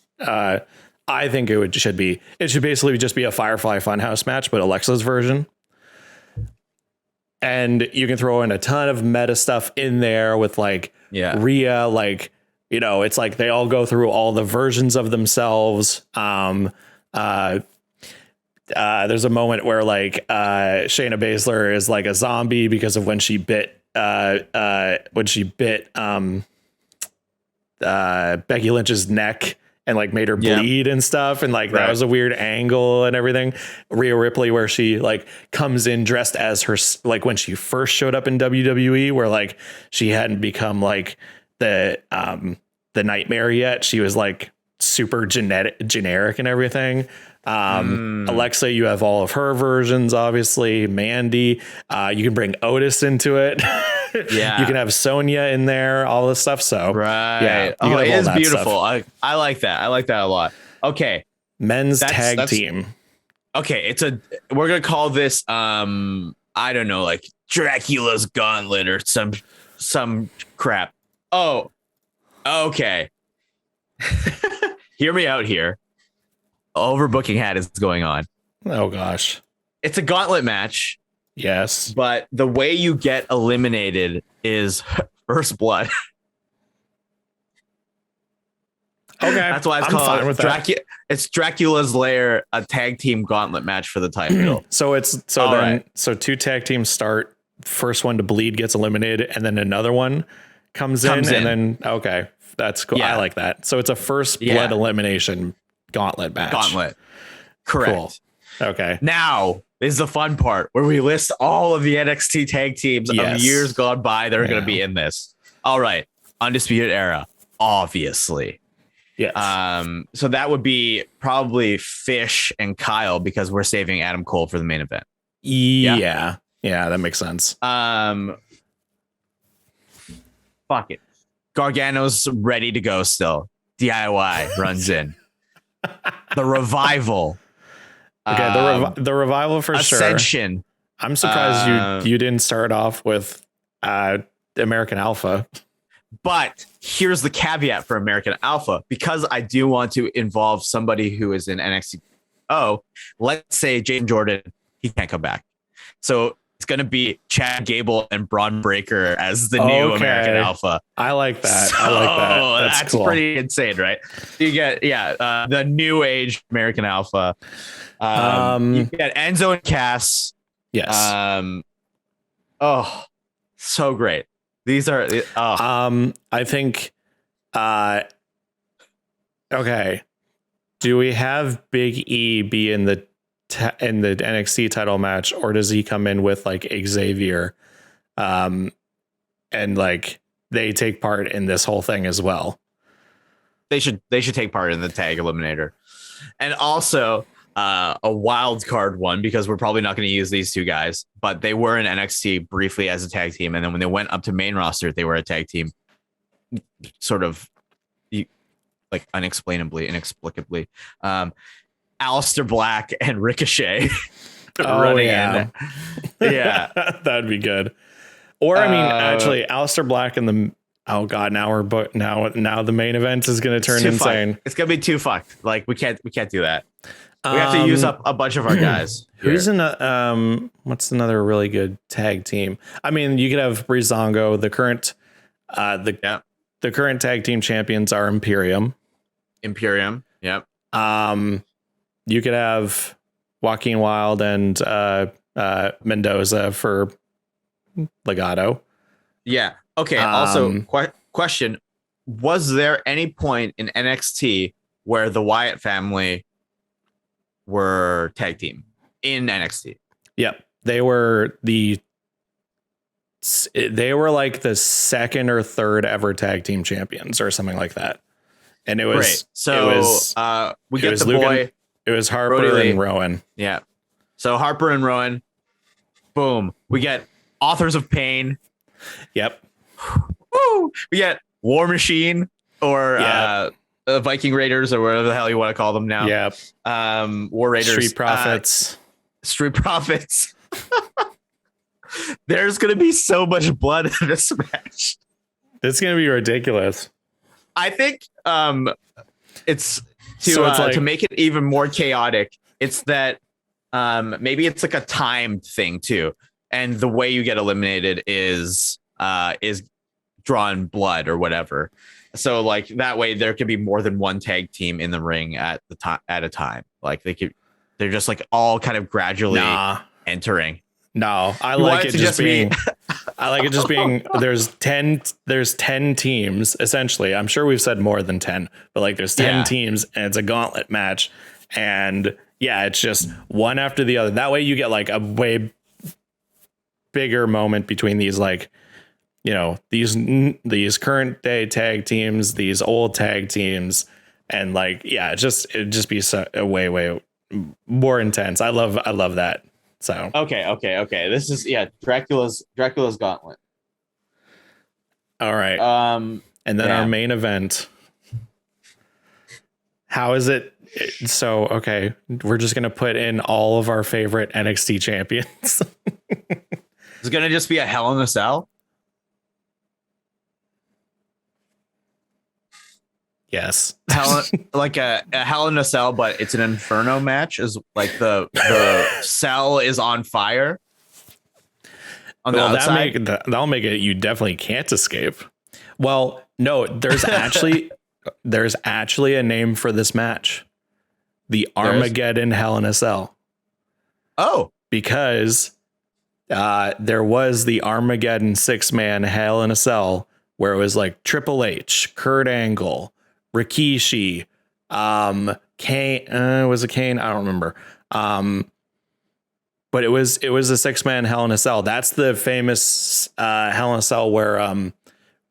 I think should be. It should basically just be a Firefly Funhouse match, but Alexa's version. And you can throw in a ton of meta stuff in there with like Rhea, like, you know, it's like they all go through all the versions of themselves. There's a moment where like Shayna Baszler is like a zombie because of when she bit Becky Lynch's neck and like made her bleed and stuff, and like that was a weird angle and everything. Rhea Ripley, where she like comes in dressed as her, like when she first showed up in WWE, where like she hadn't become like the Nightmare yet. She was like super generic and everything. Alexa, you have all of her versions, obviously. Mandy, you can bring Otis into it. You can have Sonya in there, all this stuff. So it is beautiful. I like that. I like that a lot. Okay. Men's tag team. Okay, we're gonna call this I don't know, like Dracula's Gauntlet or some crap. Oh, okay. Hear me out here. Overbooking hat is going on. Oh gosh. It's a gauntlet match. Yes. But the way you get eliminated is first blood. Okay, That's why it's I'm fine called with that. It's Dracula's Lair, a tag team gauntlet match for the title. So All right. so two tag teams start. First one to bleed gets eliminated, and then another one comes in, and then okay, that's cool. Yeah. I like that. So it's a first Yeah. blood elimination gauntlet match. Gauntlet. Correct. Cool. Okay. Now is the fun part where we list all of the NXT tag teams of years gone by that are going to be in this. All right. Undisputed Era, obviously. Yes. So that would be probably Fish and Kyle because we're saving Adam Cole for the main event. Yeah, that makes sense. Fuck it. Gargano's ready to go still. DIY runs in. The Revival. Okay, the Revival for Ascension. sure. I'm surprised you didn't start off with American Alpha. But here's the caveat for American Alpha, because I do want to involve somebody who is in NXT. Oh, let's say Jaden Jordan, he can't come back. So it's going to be Chad Gable and Braun Breaker as the new American Alpha. I like that. I like that. That's cool. pretty insane, right? You get, the new age American Alpha. You get Enzo and Cass. Yes. Oh, so great. These are I think okay. Do we have Big E be in the NXT title match, or does he come in with like Xavier and like they take part in this whole thing as well? They should take part in the tag eliminator. And also a wild card one, because we're probably not going to use these two guys, but they were in NXT briefly as a tag team, and then when they went up to main roster, they were a tag team, sort of like inexplicably. Aleister Black and Ricochet running in. Yeah, that'd be good. Or I mean, actually, Aleister Black and the now the main event is going to turn insane. It's going to be too fucked. Like we can't do that. We have to use up a bunch of our guys. Who's in what's another really good tag team? I mean, you could have Breezango. The current the current tag team champions are Imperium. Yep. You could have Joaquin Wilde and Mendoza for Legado. Yeah. Okay. Also, question: was there any point in NXT where the Wyatt family were tag team in NXT? Yep, they were like the second or third ever tag team champions or something like that. And it was great. So we get the boy. It was Harper and Rowan. Yeah. So Harper and Rowan. Boom. We get Authors of Pain. Yep. Woo! We get War Machine or Viking Raiders or whatever the hell you want to call them now. Yep. War Raiders. Street Profits. Street Profits. There's going to be so much blood in this match. It's going to be ridiculous. I think it's to make it even more chaotic. It's that maybe it's like a timed thing too. And the way you get eliminated is drawn blood or whatever. So like that way there could be more than one tag team in the ring at a time. Like they're just like all kind of gradually entering. No, I like it just being there's 10 teams essentially. I'm sure we've said more than 10, but like there's 10 teams and it's a gauntlet match, and it's just one after the other. That way you get like a way bigger moment between these, like, you know, these current day tag teams, these old tag teams, and like it'd just be a way more intense. I love that. So okay. This is Dracula's Gauntlet. All right. And then our main event. How is it? So okay, we're just gonna put in all of our favorite NXT champions. It's gonna just be a Hell in a Cell. Yes. Like a Hell in a Cell, but it's an Inferno match. Is like the cell is on fire on the outside. That'll make it you definitely can't escape. Well, no, there's actually There's actually a name for this match. The Armageddon Hell in a Cell. Oh. Because there was the Armageddon 6-man Hell in a Cell where it was like Triple H, Kurt Angle, Rikishi, Kane. Was it Kane? I don't remember. But it was a 6-man Hell in a Cell. That's the famous Hell in a Cell where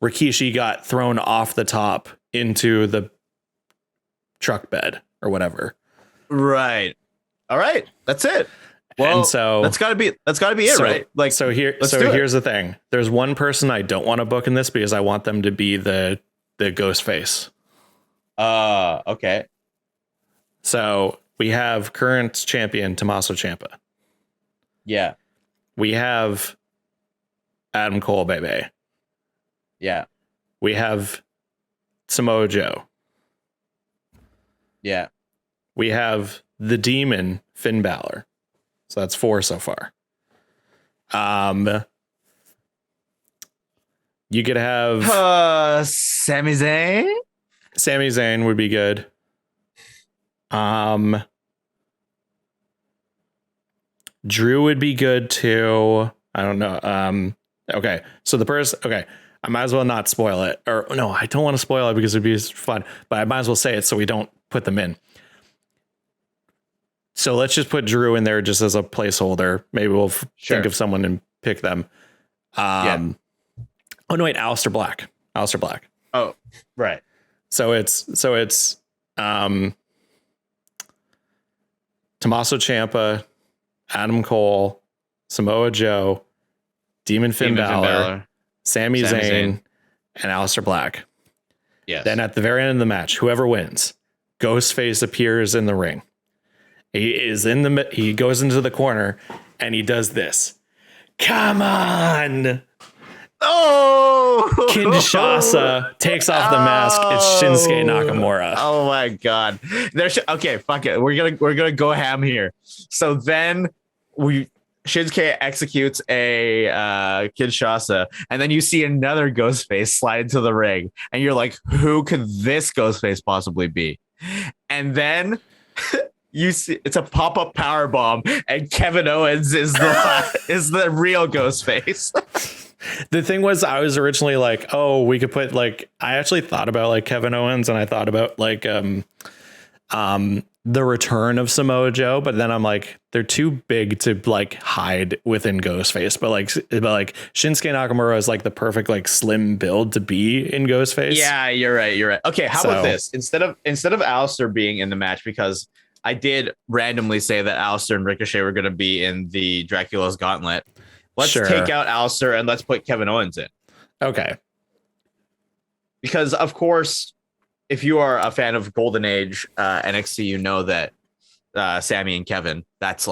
Rikishi got thrown off the top into the truck bed or whatever. Right. All right. That's it. Well, and so that's gotta be it, right? Like, here's the thing. There's one person I don't want to book in this because I want them to be the ghost face. Okay. So we have current champion Tommaso Ciampa. Yeah. We have Adam Cole, baby. Yeah. We have Samoa Joe. Yeah. We have the Demon, Finn Balor. So that's 4 so far. You could have Sami Zayn. Sami Zayn would be good. Drew would be good too. I don't know. Okay. So the person. Okay. I might as well not spoil it. Or no, I don't want to spoil it because it'd be fun. But I might as well say it so we don't put them in. So let's just put Drew in there just as a placeholder. Maybe we'll think of someone and pick them. Oh no, wait, Aleister Black. Oh, right. So it's Tommaso Ciampa, Adam Cole, Samoa Joe, Demon Finn Balor, Sami Zayn, and Aleister Black. Yes. Then at the very end of the match, whoever wins, Ghostface appears in the ring. He goes into the corner and he does this. Come on. Oh, Kinshasa takes off the mask. It's Shinsuke Nakamura. Oh my god. Okay, fuck it. We're gonna go ham here. So then Shinsuke executes a Kinshasa, and then you see another Ghostface slide into the ring, and you're like, who could this Ghostface possibly be? And then you see it's a pop-up power bomb, and Kevin Owens is the real Ghostface. The thing was, I was originally like, oh, we could put like, I actually thought about like Kevin Owens, and I thought about like the return of Samoa Joe, but then I'm like, they're too big to like hide within Ghostface. But like Shinsuke Nakamura is like the perfect like slim build to be in Ghostface. Yeah, you're right. Okay, how about this? Instead of Aleister being in the match, because I did randomly say that Aleister and Ricochet were going to be in the Dracula's Gauntlet. Let's take out Aleister and let's put Kevin Owens in. Okay. Because of course, if you are a fan of Golden Age NXT, you know that Sammy and Kevin, that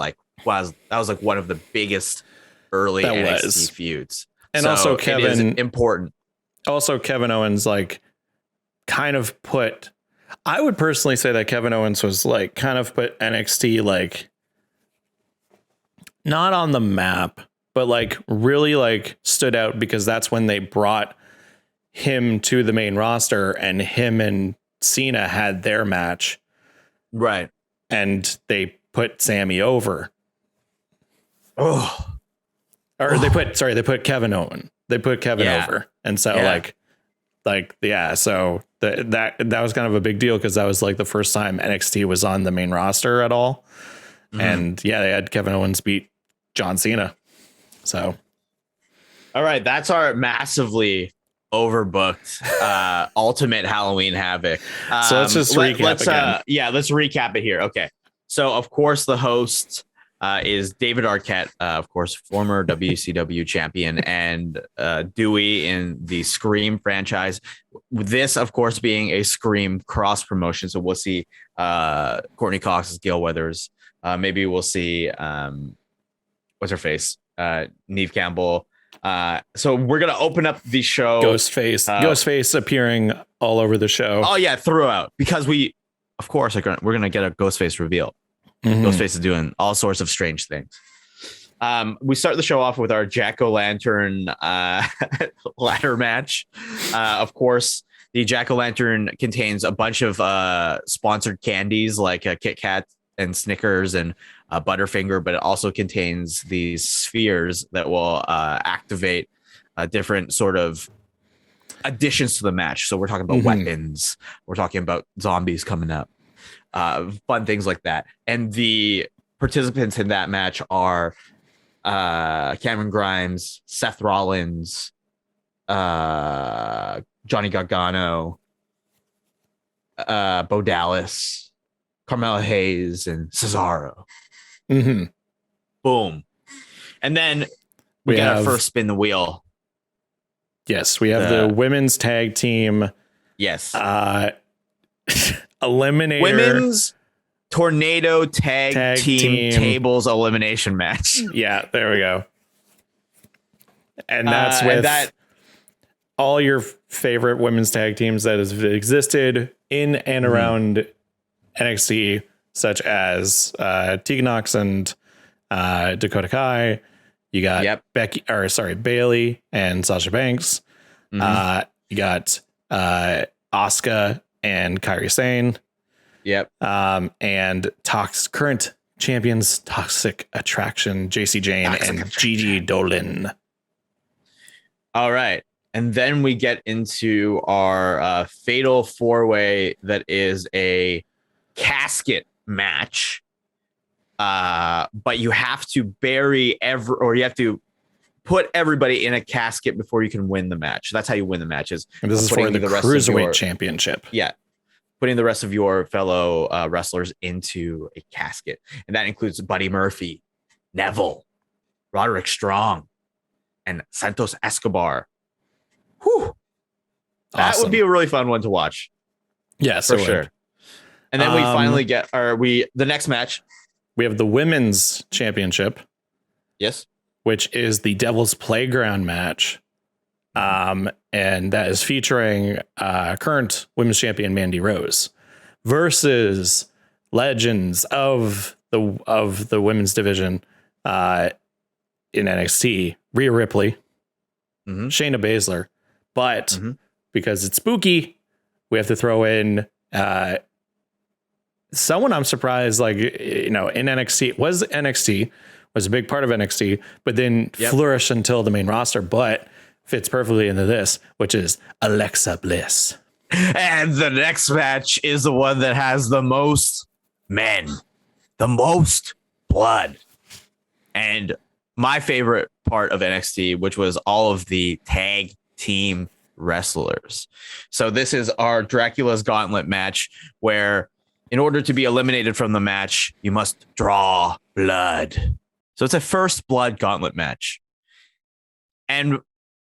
was like one of the biggest early NXT feuds. And so also Kevin, it is important. Also Kevin Owens like kind of put, I would personally say that Kevin Owens was like kind of put NXT like not on the map, but like really like stood out because that's when they brought him to the main roster and him and Cena had their match. Right. And they put Sammy over. Oh. Or they put Kevin Owen. They put Kevin over. And so so that was kind of a big deal because that was like the first time NXT was on the main roster at all. Mm-hmm. And they had Kevin Owens beat John Cena. So, all right, that's our massively overbooked Ultimate Halloween Havoc. So let's just recap again. Let's recap it here. Okay, so of course the host is David Arquette, of course, former WCW champion, and Dewey in the Scream franchise. This, of course, being a Scream cross promotion, so we'll see Courtney Cox as Gail Weathers. Maybe we'll see what's her face. Neve Campbell. So we're gonna open up the show. Ghostface appearing all over the show. Oh yeah, throughout, because we're gonna get a Ghostface reveal. Mm-hmm. Ghostface is doing all sorts of strange things. We start the show off with our Jack-o'-lantern ladder match. Of course, The jack-o'-lantern contains a bunch of sponsored candies like Kit Kat and Snickers and Butterfinger, but it also contains these spheres that will activate different sort of additions to the match. So we're talking about weapons. We're talking about zombies coming up. Fun things like that. And the participants in that match are Cameron Grimes, Seth Rollins, Johnny Gargano, Bo Dallas, Carmelo Hayes, and Cesaro. Boom. And then we got our first spin the wheel. Yes, we have the women's tag team. Yes. Eliminator. Women's tornado tag team tables elimination match. Yeah, there we go. And that's with all your favorite women's tag teams that have existed in and around NXT, such as Tegan Nox and Dakota Kai. You got Bailey and Sasha Banks. You got Asuka and Kairi Sane. Yep. And current champions Toxic Attraction, JC Jane and Gigi Dolan. All right. And then we get into our fatal four-way that is a casket match. But you have to you have to put everybody in a casket before you can win the match. That's how you win the matches. And this is for the Cruiserweight Championship. Yeah. Putting the rest of your fellow wrestlers into a casket. And that includes Buddy Murphy, Neville, Roderick Strong, and Santos Escobar. Whew. That would be a really fun one to watch. Yeah, for sure. And then we finally get the next match. We have the women's championship. Yes. Which is the Devil's Playground match. And that is featuring current women's champion Mandy Rose versus legends of the women's division in NXT, Rhea Ripley, Shayna Baszler. But because it's spooky, we have to throw in someone I'm surprised, in NXT was a big part of NXT, but then flourished until the main roster, but fits perfectly into this, which is Alexa Bliss. And the next match is the one that has the most men, the most blood. And my favorite part of NXT, which was all of the tag team wrestlers. So this is our Dracula's Gauntlet match, where in order to be eliminated from the match, you must draw blood. So it's a first blood gauntlet match. And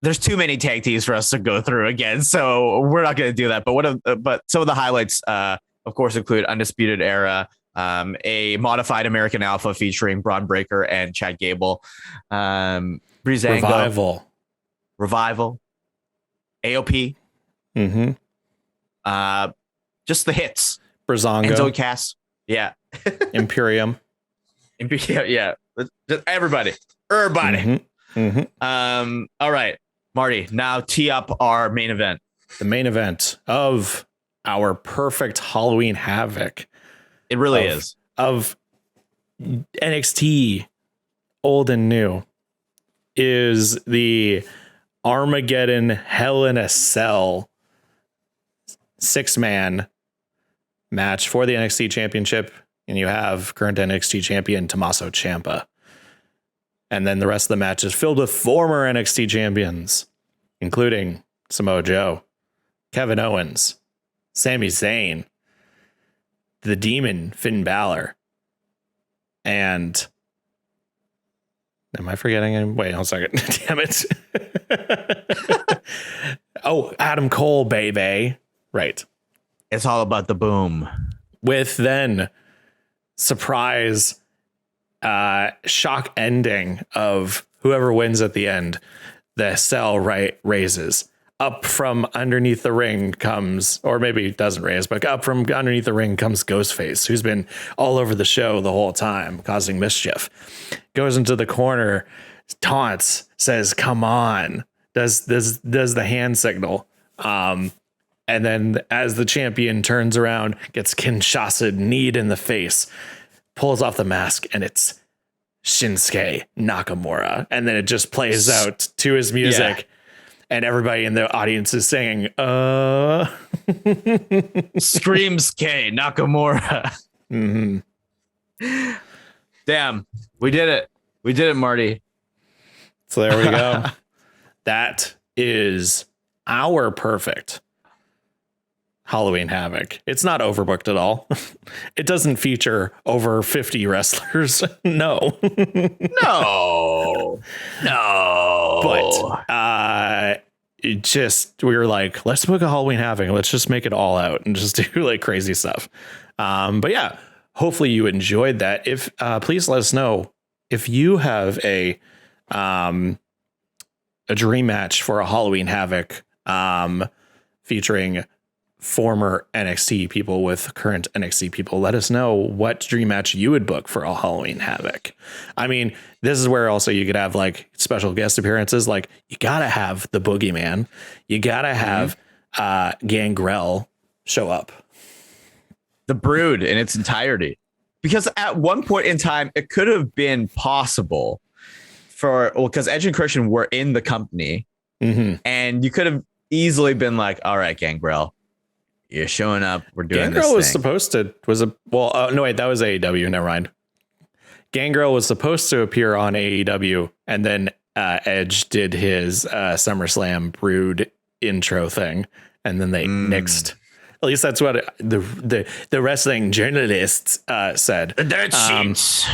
there's too many tag teams for us to go through again, so we're not going to do that. But some of the highlights, of course, include Undisputed Era, a modified American Alpha featuring Braun Breaker and Chad Gable, Breezango, Revival, AOP, just the hits. Breezango, Enzo Cass, yeah, Imperium, yeah, just everybody. All right, Marty, now tee up our main event. The main event of our perfect Halloween Havoc. It really is. Of NXT, old and new, is the Armageddon Hell in a Cell 6-man match for the NXT Championship. And you have current NXT champion Tommaso Ciampa. And then the rest of the match is filled with former NXT champions, including Samoa Joe, Kevin Owens, Sami Zayn, the Demon Finn Balor, and am I forgetting him? Wait, hold a second. Damn it. Oh, Adam Cole, baby. Right. It's all about the boom. With then surprise shock ending of whoever wins at the end. The cell raises. Up from underneath the ring comes, or maybe it doesn't raise, but up from underneath the ring comes Ghostface, who's been all over the show the whole time, causing mischief. Goes into the corner, taunts, says, "Come on," does the hand signal, And then as the champion turns around, gets Kinshasa kneed in the face, pulls off the mask, and it's Shinsuke Nakamura. And then it just plays out to his music. Yeah. And everybody in the audience is singing, Screams K Nakamura. Mm-hmm. Damn, we did it. We did it, Marty. So there we go. That is our perfect Halloween Havoc. It's not overbooked at all. It doesn't feature over 50 wrestlers. No. No. But we were like, let's book a Halloween Havoc. Let's just make it all out and just do like crazy stuff. But yeah, hopefully you enjoyed that. If please let us know if you have a dream match for a Halloween Havoc featuring former NXT people with current NXT people. Let us know what dream match you would book for a Halloween Havoc. I mean, this is where also you could have like special guest appearances. Like you got to have the Boogeyman. You got to have Gangrel show up. The Brood in its entirety. Because at one point in time, it could have been possible because Edge and Christian were in the company, and you could have easily been like, all right, Gangrel, you're showing up. We're doing Gangrel this. Was supposed to no, wait, that was AEW. Never mind. Gangrel was supposed to appear on AEW, and then Edge did his SummerSlam Brood intro thing, and then they nixed. At least that's what the wrestling journalists said. The dirt sheets.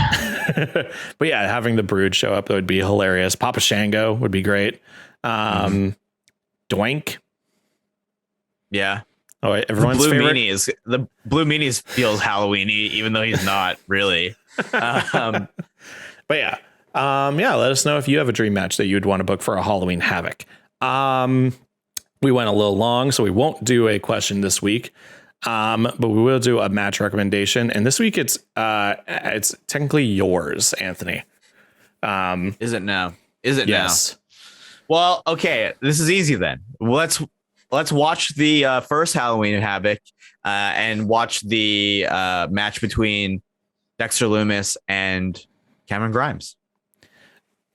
But yeah, having the Brood show up, that would be hilarious. Papa Shango would be great. Doink. Yeah. Oh, everyone's Blue favorite. The Blue Meanies feels Halloween-y, even though he's not really. But yeah. Let us know if you have a dream match that you'd want to book for a Halloween Havoc. We went a little long, so we won't do a question this week. But we will do a match recommendation. And this week it's technically yours, Anthony. Is it now? Yes. Now? Well, okay. This is easy then. Let's watch the first Halloween Havoc and watch the match between Dexter Lumis and Cameron Grimes.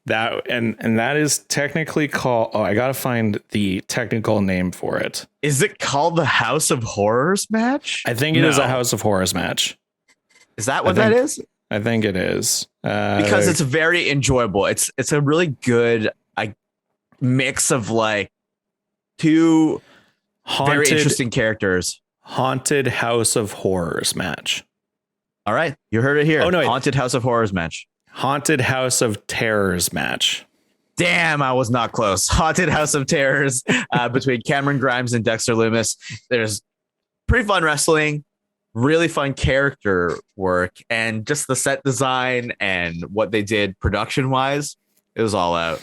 That and that is technically called. Oh, I gotta find the technical name for it. Is it called the House of Horrors match? I think it is a House of Horrors match. Is that what that is? I think it is because it's very enjoyable. It's a really good mix of like two very interesting characters. Haunted House of Horrors match. All right, you heard it here. Oh no, Haunted House of Horrors match. Haunted House of Terrors match. Damn, I was not close. Haunted House of Terrors between Cameron Grimes and Dexter Lumis. There's pretty fun wrestling, really fun character work, and just the set design and what they did production wise, it was all out.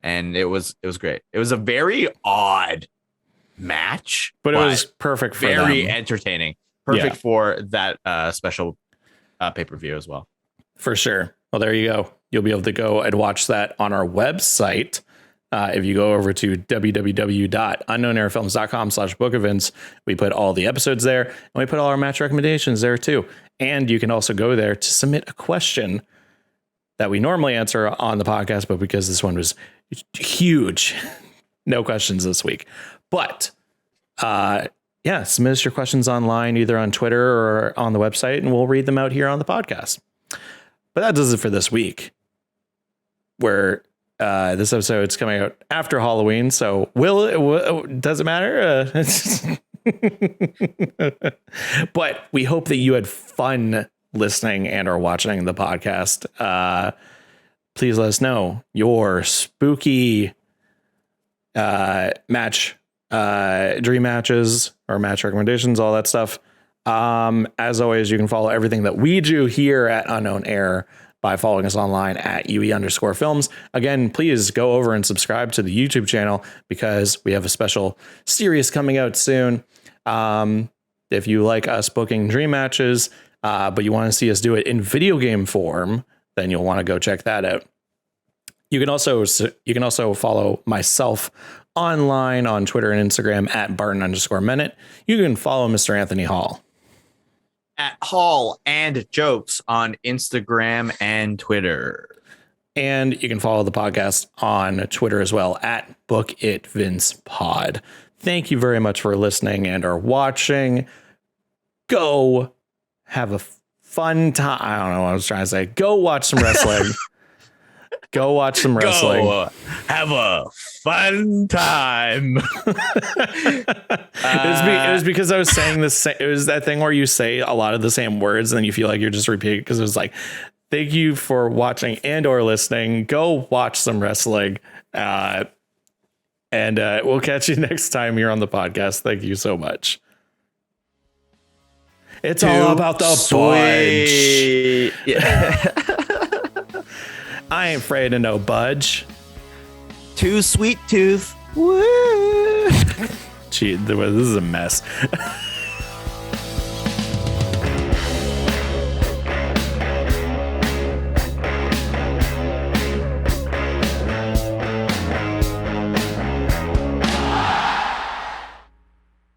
And it was great. It was a very odd match, but it was perfect for very entertaining. Perfect for that special pay-per-view as well. For sure. Well, there you go. You'll be able to go and watch that on our website. If you go over to www.unknownerafilms.com/book events, we put all the episodes there and we put all our match recommendations there too. And you can also go there to submit a question that we normally answer on the podcast, but because this one was huge, no questions this week. But submit us your questions online, either on Twitter or on the website, and we'll read them out here on the podcast. But that does it for this week, where this episode is coming out after Halloween. So does it matter? But we hope that you had fun listening and or watching the podcast. Please let us know your spooky match, dream matches or match recommendations, all that stuff. As always, you can follow everything that we do here at Unknown Air by following us online at UE_films. Again, please go over and subscribe to the YouTube channel because we have a special series coming out soon. If you like us booking dream matches, but you want to see us do it in video game form, then you'll want to go check that out. You can also follow myself online on Twitter and Instagram at Barton_Minute. You can follow Mr. Anthony Hall at Hall and Jokes on Instagram and Twitter. And you can follow the podcast on Twitter as well at BookItVincePod. Thank you very much for listening and or watching. Go have a fun time. I don't know what I was trying to say. Go watch some wrestling. Go watch some wrestling. Go have a fun time. It was because I was saying this. It was that thing where you say a lot of the same words and then you feel like you're just repeating, because it was like, thank you for watching and or listening. Go watch some wrestling. And we'll catch you next time here on the podcast. Thank you so much. It's all about the budge. Yeah. I ain't afraid of no budge. Too sweet tooth. Woo. Gee, this is a mess.